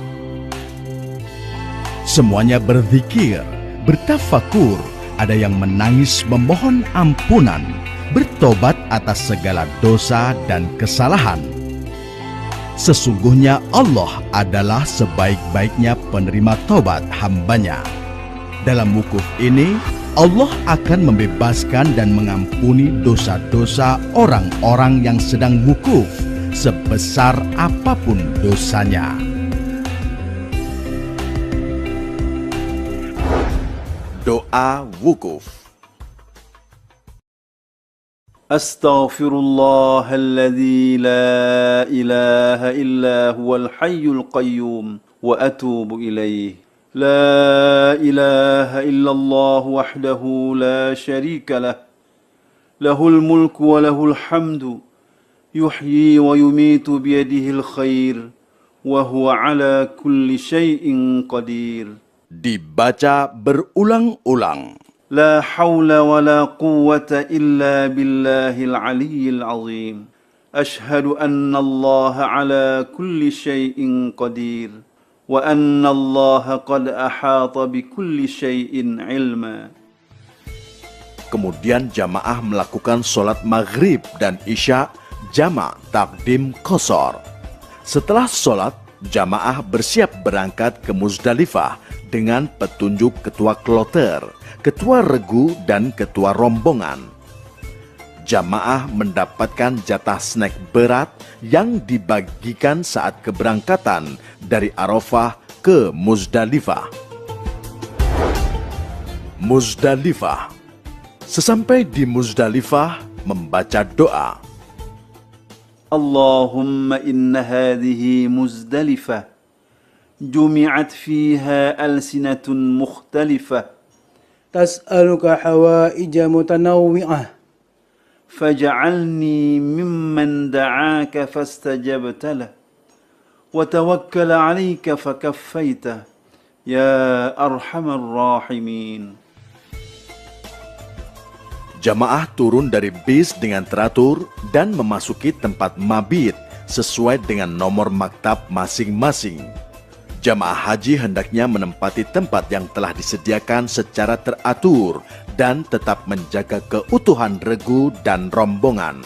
Semuanya berzikir, bertafakur, ada yang menangis memohon ampunan, bertobat atas segala dosa dan kesalahan. Sesungguhnya Allah adalah sebaik-baiknya penerima tobat hambanya. Dalam wukuf ini, Allah akan membebaskan dan mengampuni dosa-dosa orang-orang yang sedang wukuf, sebesar apapun dosanya. Doa wukuf. أستغفر الله الذي لا إله إلا هو الحي القيوم وأتوب إليه لا إله إلا الله وحده لا شريك له له الملك وله الحمد يحيي ويميت بيده الخير وهو على كل شيء قدير. Dibaca berulang-ulang. لا حول ولا قوة إلا بالله العلي العظيم أشهد أن الله على كل شيء قدير وأن الله قد أحاط بكل شيء علما. Kemudian jamaah melakukan sholat maghrib dan isya jamak takdim qashar. Setelah sholat, jamaah bersiap berangkat ke Muzdalifah dengan petunjuk ketua kloter, ketua regu, dan ketua rombongan. Jamaah mendapatkan jatah snack berat yang dibagikan saat keberangkatan dari Arafah ke Muzdalifah. Muzdalifah. Sesampai di Muzdalifah, membaca doa. اللهم إن هذه مزدلفة جمعت فيها ألسنة مختلفة تسألك حوائج متنوعة فاجعلني ممن دعاك فاستجبت له وتوكل عليك فكفيته يا أرحم الراحمين. Jamaah turun dari bis dengan teratur dan memasuki tempat mabit sesuai dengan nomor maktab masing-masing. Jamaah haji hendaknya menempati tempat yang telah disediakan secara teratur dan tetap menjaga keutuhan regu dan rombongan.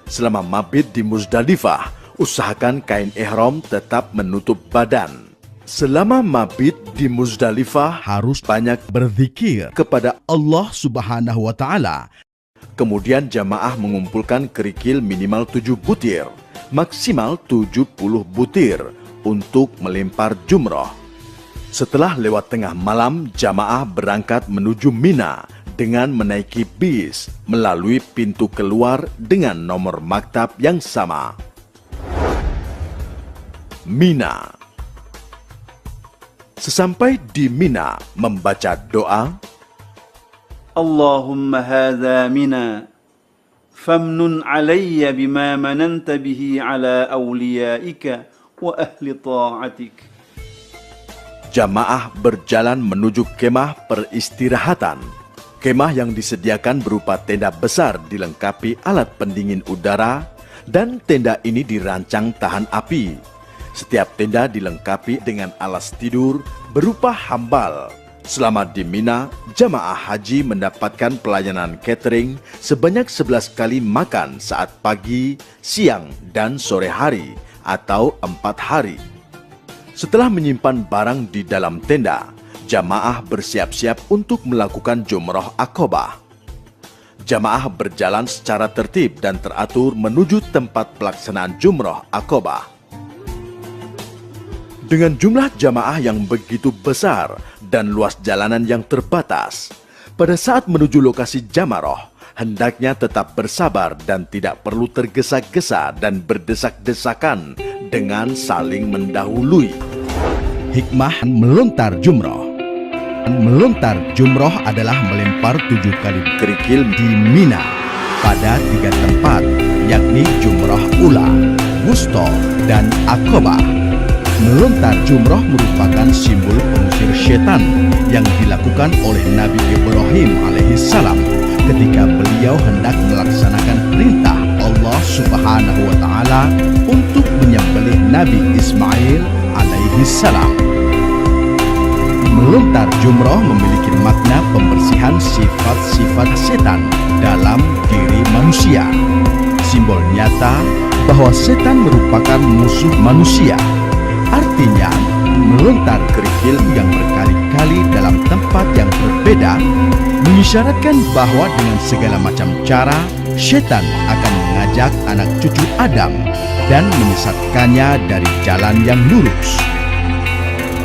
Selama mabit di Muzdalifah, usahakan kain ihram tetap menutup badan. Selama mabit di Muzdalifah harus banyak berzikir kepada Allah Subhanahu wa Ta'ala. Kemudian jamaah mengumpulkan kerikil minimal 7 butir, maksimal 70 butir untuk melempar jumroh. Setelah lewat tengah malam, jamaah berangkat menuju Mina dengan menaiki bis melalui pintu keluar dengan nomor maktab yang sama. Mina. Sesampai di Mina, membaca doa, Allahumma hadha mina, famnun alayya bima mananta bihi ala awliyaika wa ahli ta'atik. jamaah berjalan menuju kemah peristirahatan. Kemah yang disediakan berupa tenda besar dilengkapi alat pendingin udara, dan tenda ini dirancang tahan api. Setiap tenda dilengkapi dengan alas tidur berupa hambal. Selama di Mina, jamaah haji mendapatkan pelayanan catering sebanyak 11 kali makan saat pagi, siang, dan sore hari atau 4 hari. Setelah menyimpan barang di dalam tenda, jamaah bersiap-siap untuk melakukan jumroh Aqobah. Jamaah berjalan secara tertib dan teratur menuju tempat pelaksanaan jumroh Aqobah. Dengan jumlah jamaah yang begitu besar dan luas jalanan yang terbatas, pada saat menuju lokasi jamaroh, hendaknya tetap bersabar dan tidak perlu tergesa-gesa dan berdesak-desakan dengan saling mendahului. Hikmah melontar jumroh. Melontar jumroh adalah melempar 7 kali kerikil di Mina pada 3 tempat, yakni jumroh ula, wusta, dan Aqobah. Melontar jumroh merupakan simbol pengusir setan yang dilakukan oleh Nabi Ibrahim alaihissalam ketika beliau hendak melaksanakan perintah Allah Subhanahu wa Ta'ala untuk menyembelih Nabi Ismail alaihissalam. Melontar jumroh memiliki makna pembersihan sifat-sifat setan dalam diri manusia. Simbol nyata bahwa setan merupakan musuh manusia. Artinya, melontar kerikil yang berkali-kali dalam tempat yang berbeda mengisyaratkan bahwa dengan segala macam cara, setan akan mengajak anak cucu Adam dan menyesatkannya dari jalan yang lurus.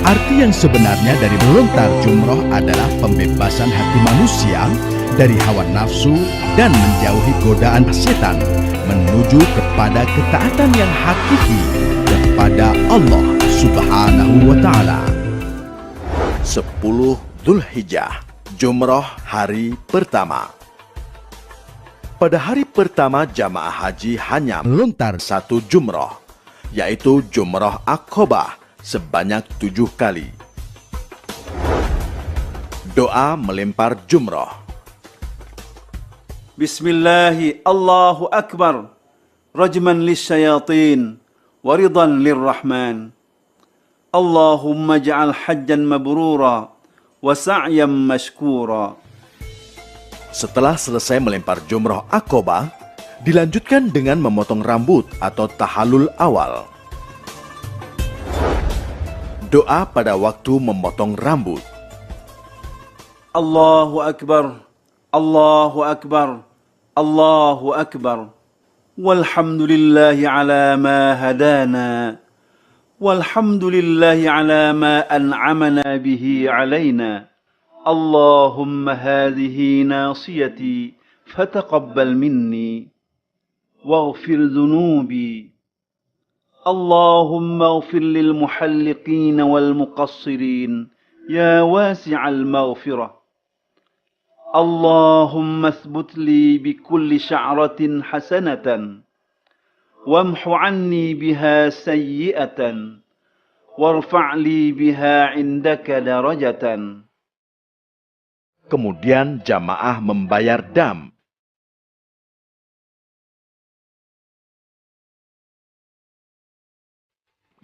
Arti yang sebenarnya dari melontar jumroh adalah pembebasan hati manusia dari hawa nafsu dan menjauhi godaan setan menuju kepada ketaatan yang hakiki kepada Allah Subhanahu wa Ta'ala. 10 Dzulhijjah, jumroh hari pertama. Pada hari pertama jamaah haji hanya melontar 1 jumroh, yaitu jumroh Aqobah sebanyak 7 kali. Doa melempar jumroh. Bismillahi Allahu Akbar, rajman lisyayatin, waridan lirrahman. Allahumma ja'al hajjan mabrura wa sa'yan mashkura. Setelah selesai melempar jumroh Aqobah, dilanjutkan dengan memotong rambut atau tahallul awal. Doa pada waktu memotong rambut. Allahu Akbar, Allahu Akbar, Allahu Akbar. Walhamdulillahi ala ma hadana. Walhamdulillahi ala ma an'amana bihi alaina. Allahumma hadhihi nasiyati fataqabbal minni waghfir dhunubi. Allahumma ighfir lil muhalliqin wal muqassirin ya wasi'al maghfirah. Allahumma athbut li bi kulli sya'ratin hasanatan wamhu anni biha sayyi'atan warfa' li biha indaka darajatan. Kemudian jamaah membayar dam.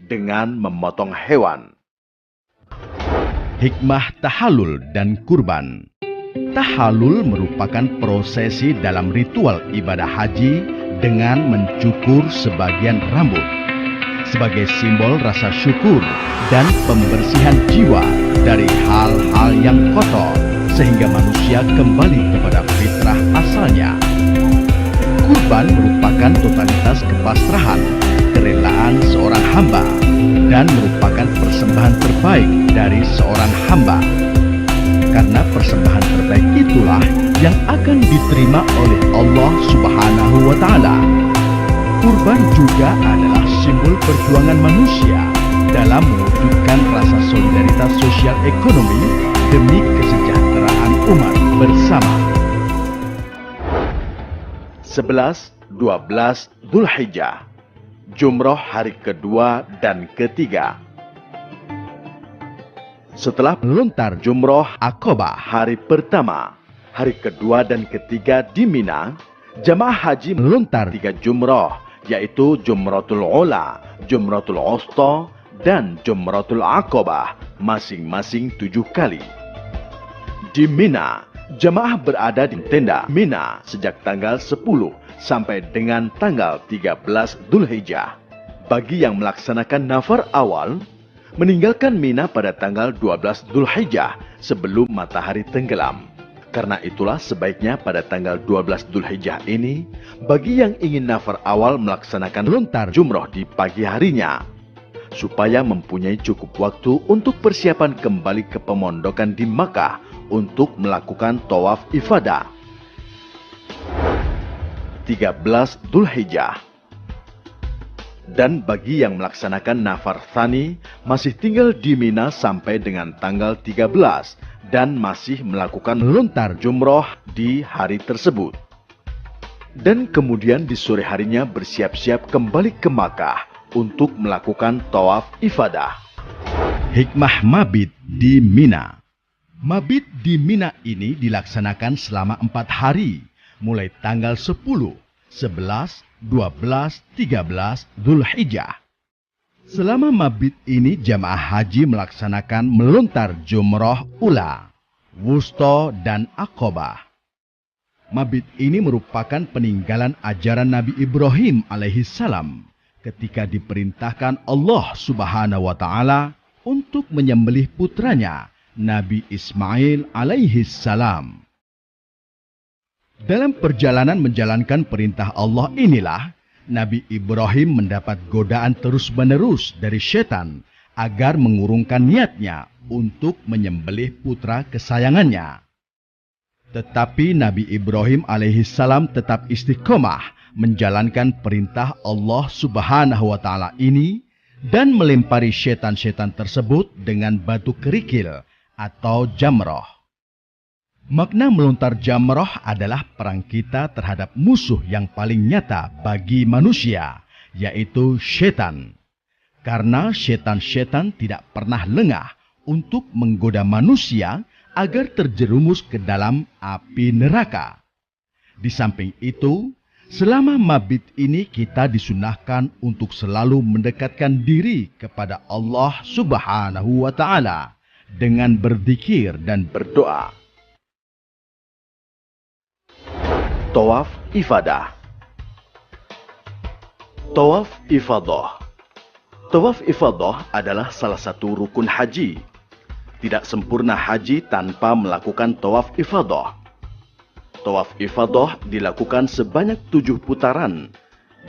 Dengan memotong hewan. Hikmah tahallul dan kurban. Tahallul merupakan prosesi dalam ritual ibadah haji dengan mencukur sebagian rambut. sebagai simbol rasa syukur dan pembersihan jiwa dari hal-hal yang kotor sehingga manusia kembali kepada fitrah asalnya. Kurban merupakan totalitas kepasrahan, kerelaan seorang hamba, dan merupakan persembahan terbaik dari seorang hamba. Karena persembahan terbaik itulah yang akan diterima oleh Allah Subhanahu wa Ta'ala. Kurban juga adalah simbol perjuangan manusia dalam mewujudkan rasa solidaritas sosial ekonomi demi kesejahteraan umat bersama. 11-12 Dzulhijjah, Jumroh hari kedua dan ketiga. Setelah melontar Jumroh Aqabah hari pertama, hari kedua dan ketiga di Mina, jamaah haji melontar 3 jumroh, yaitu Jumratul Ula, Jumratul Wusta, dan Jumratul Aqabah, masing-masing 7 kali. Di Mina, jamaah berada di tenda Mina sejak tanggal 10 sampai dengan tanggal 13 Dzulhijjah. Bagi yang melaksanakan nafar awal, meninggalkan Mina pada tanggal 12 Dzulhijjah sebelum matahari tenggelam. Karena itulah sebaiknya pada tanggal 12 Dzulhijjah ini, bagi yang ingin nafar awal melaksanakan lontar jumroh di pagi harinya, supaya mempunyai cukup waktu untuk persiapan kembali ke pemondokan di Makkah untuk melakukan tawaf ifadah. 13 Dzulhijjah. Dan bagi yang melaksanakan nafar tsani masih tinggal di Mina sampai dengan tanggal 13 dan masih melakukan lontar jumroh di hari tersebut. Dan kemudian di sore harinya bersiap-siap kembali ke Makkah untuk melakukan tawaf ifadah. Hikmah mabit di Mina. Mabit di Mina ini dilaksanakan selama 4 hari, mulai tanggal 10, 11, 12, 13 Dzulhijjah. Selama mabit ini jamaah haji melaksanakan melontar Jumroh Ula, Wusta, dan Aqabah. Mabit ini merupakan peninggalan ajaran Nabi Ibrahim alaihissalam ketika diperintahkan Allah Subhanahu wa Ta'ala untuk menyembelih putranya Nabi Ismail alaihissalam. Dalam perjalanan menjalankan perintah Allah inilah Nabi Ibrahim mendapat godaan terus-menerus dari setan agar mengurungkan niatnya untuk menyembelih putra kesayangannya. Tetapi Nabi Ibrahim alaihissalam tetap istiqomah menjalankan perintah Allah Subhanahu wa Ta'ala ini dan melempari setan-setan tersebut dengan batu kerikil atau jamroh. Makna melontar jamroh adalah perang kita terhadap musuh yang paling nyata bagi manusia, yaitu setan. Karena setan-setan tidak pernah lengah untuk menggoda manusia agar terjerumus ke dalam api neraka. Di samping itu, selama mabit ini kita disunahkan untuk selalu mendekatkan diri kepada Allah Subhanahu wa Ta'ala dengan berzikir dan berdoa. Tawaf ifadah. Tawaf ifadah. Tawaf ifadah adalah salah satu rukun haji. Tidak sempurna haji tanpa melakukan tawaf ifadah. Tawaf ifadah dilakukan sebanyak 7 putaran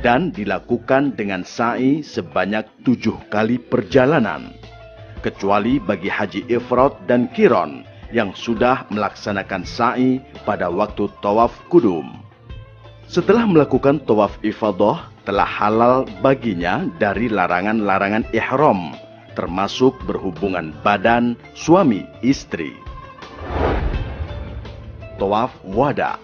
dan dilakukan dengan sa'i sebanyak 7 kali perjalanan. Kecuali bagi haji ifrad dan qiran yang sudah melaksanakan sa'i pada waktu tawaf kudum. Setelah melakukan tawaf ifadah, telah halal baginya dari larangan-larangan ihram, termasuk berhubungan badan suami istri. Tawaf wada.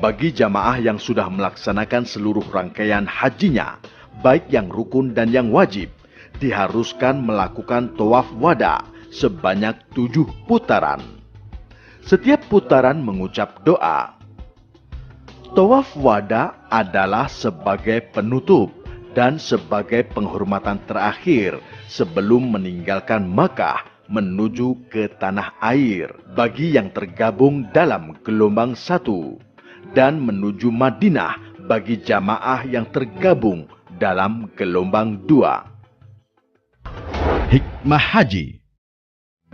Bagi jamaah yang sudah melaksanakan seluruh rangkaian hajinya, baik yang rukun dan yang wajib, diharuskan melakukan tawaf wada sebanyak 7 putaran. Setiap putaran mengucap doa. Tawaf wada adalah sebagai penutup dan sebagai penghormatan terakhir sebelum meninggalkan Makkah menuju ke tanah air bagi yang tergabung dalam gelombang 1 dan menuju Madinah bagi jamaah yang tergabung dalam gelombang 2. Hikmah haji.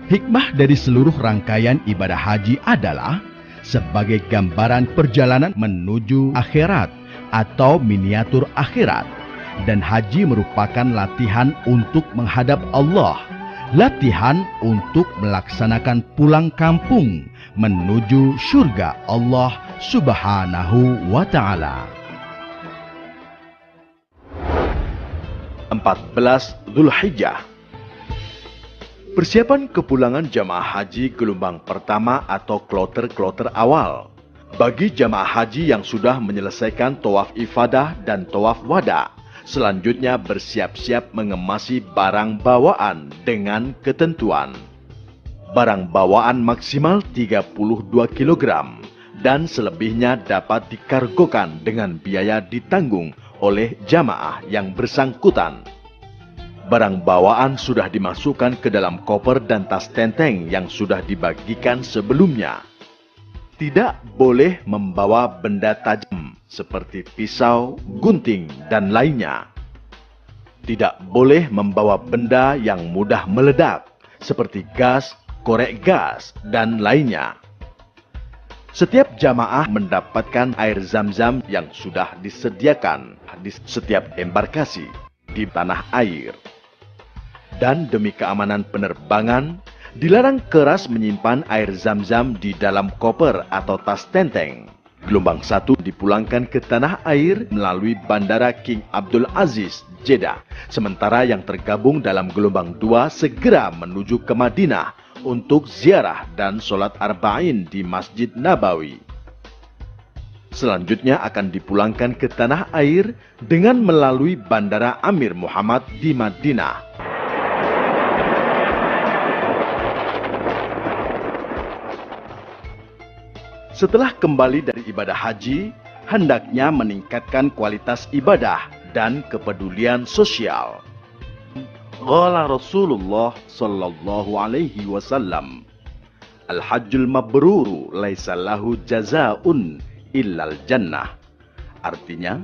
Hikmah dari seluruh rangkaian ibadah haji adalah sebagai gambaran perjalanan menuju akhirat atau miniatur akhirat. Dan haji merupakan latihan untuk menghadap Allah, latihan untuk melaksanakan pulang kampung menuju surga Allah Subhanahu wa Ta'ala. 14 Dzulhijjah. Persiapan kepulangan jamaah haji gelombang pertama atau kloter-kloter awal. Bagi jamaah haji yang sudah menyelesaikan tawaf ifadah dan tawaf wada, selanjutnya bersiap-siap mengemasi barang bawaan dengan ketentuan. Barang bawaan maksimal 32 kg dan selebihnya dapat dikargokan dengan biaya ditanggung oleh jamaah yang bersangkutan. Barang bawaan sudah dimasukkan ke dalam koper dan tas tenteng yang sudah dibagikan sebelumnya. Tidak boleh membawa benda tajam seperti pisau, gunting, dan lainnya. Tidak boleh membawa benda yang mudah meledak seperti gas, korek gas, dan lainnya. Setiap jamaah mendapatkan air zam-zam yang sudah disediakan di setiap embarkasi di tanah air. Dan demi keamanan penerbangan, dilarang keras menyimpan air zam-zam di dalam koper atau tas tenteng. Gelombang 1 dipulangkan ke tanah air melalui Bandara King Abdul Aziz, Jeddah. Sementara yang tergabung dalam gelombang 2 segera menuju ke Madinah untuk ziarah dan sholat arba'in di Masjid Nabawi. Selanjutnya akan dipulangkan ke tanah air dengan melalui Bandara Amir Muhammad di Madinah. Setelah kembali dari ibadah haji, hendaknya meningkatkan kualitas ibadah dan kepedulian sosial. Qala Rasulullah sallallahu alaihi wasallam, Al-hajjul mabruru laisa lahu jazaa'un illal jannah. Artinya,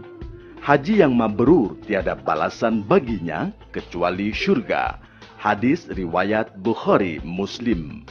haji yang mabrur tiada balasan baginya kecuali syurga. Hadis riwayat Bukhari Muslim.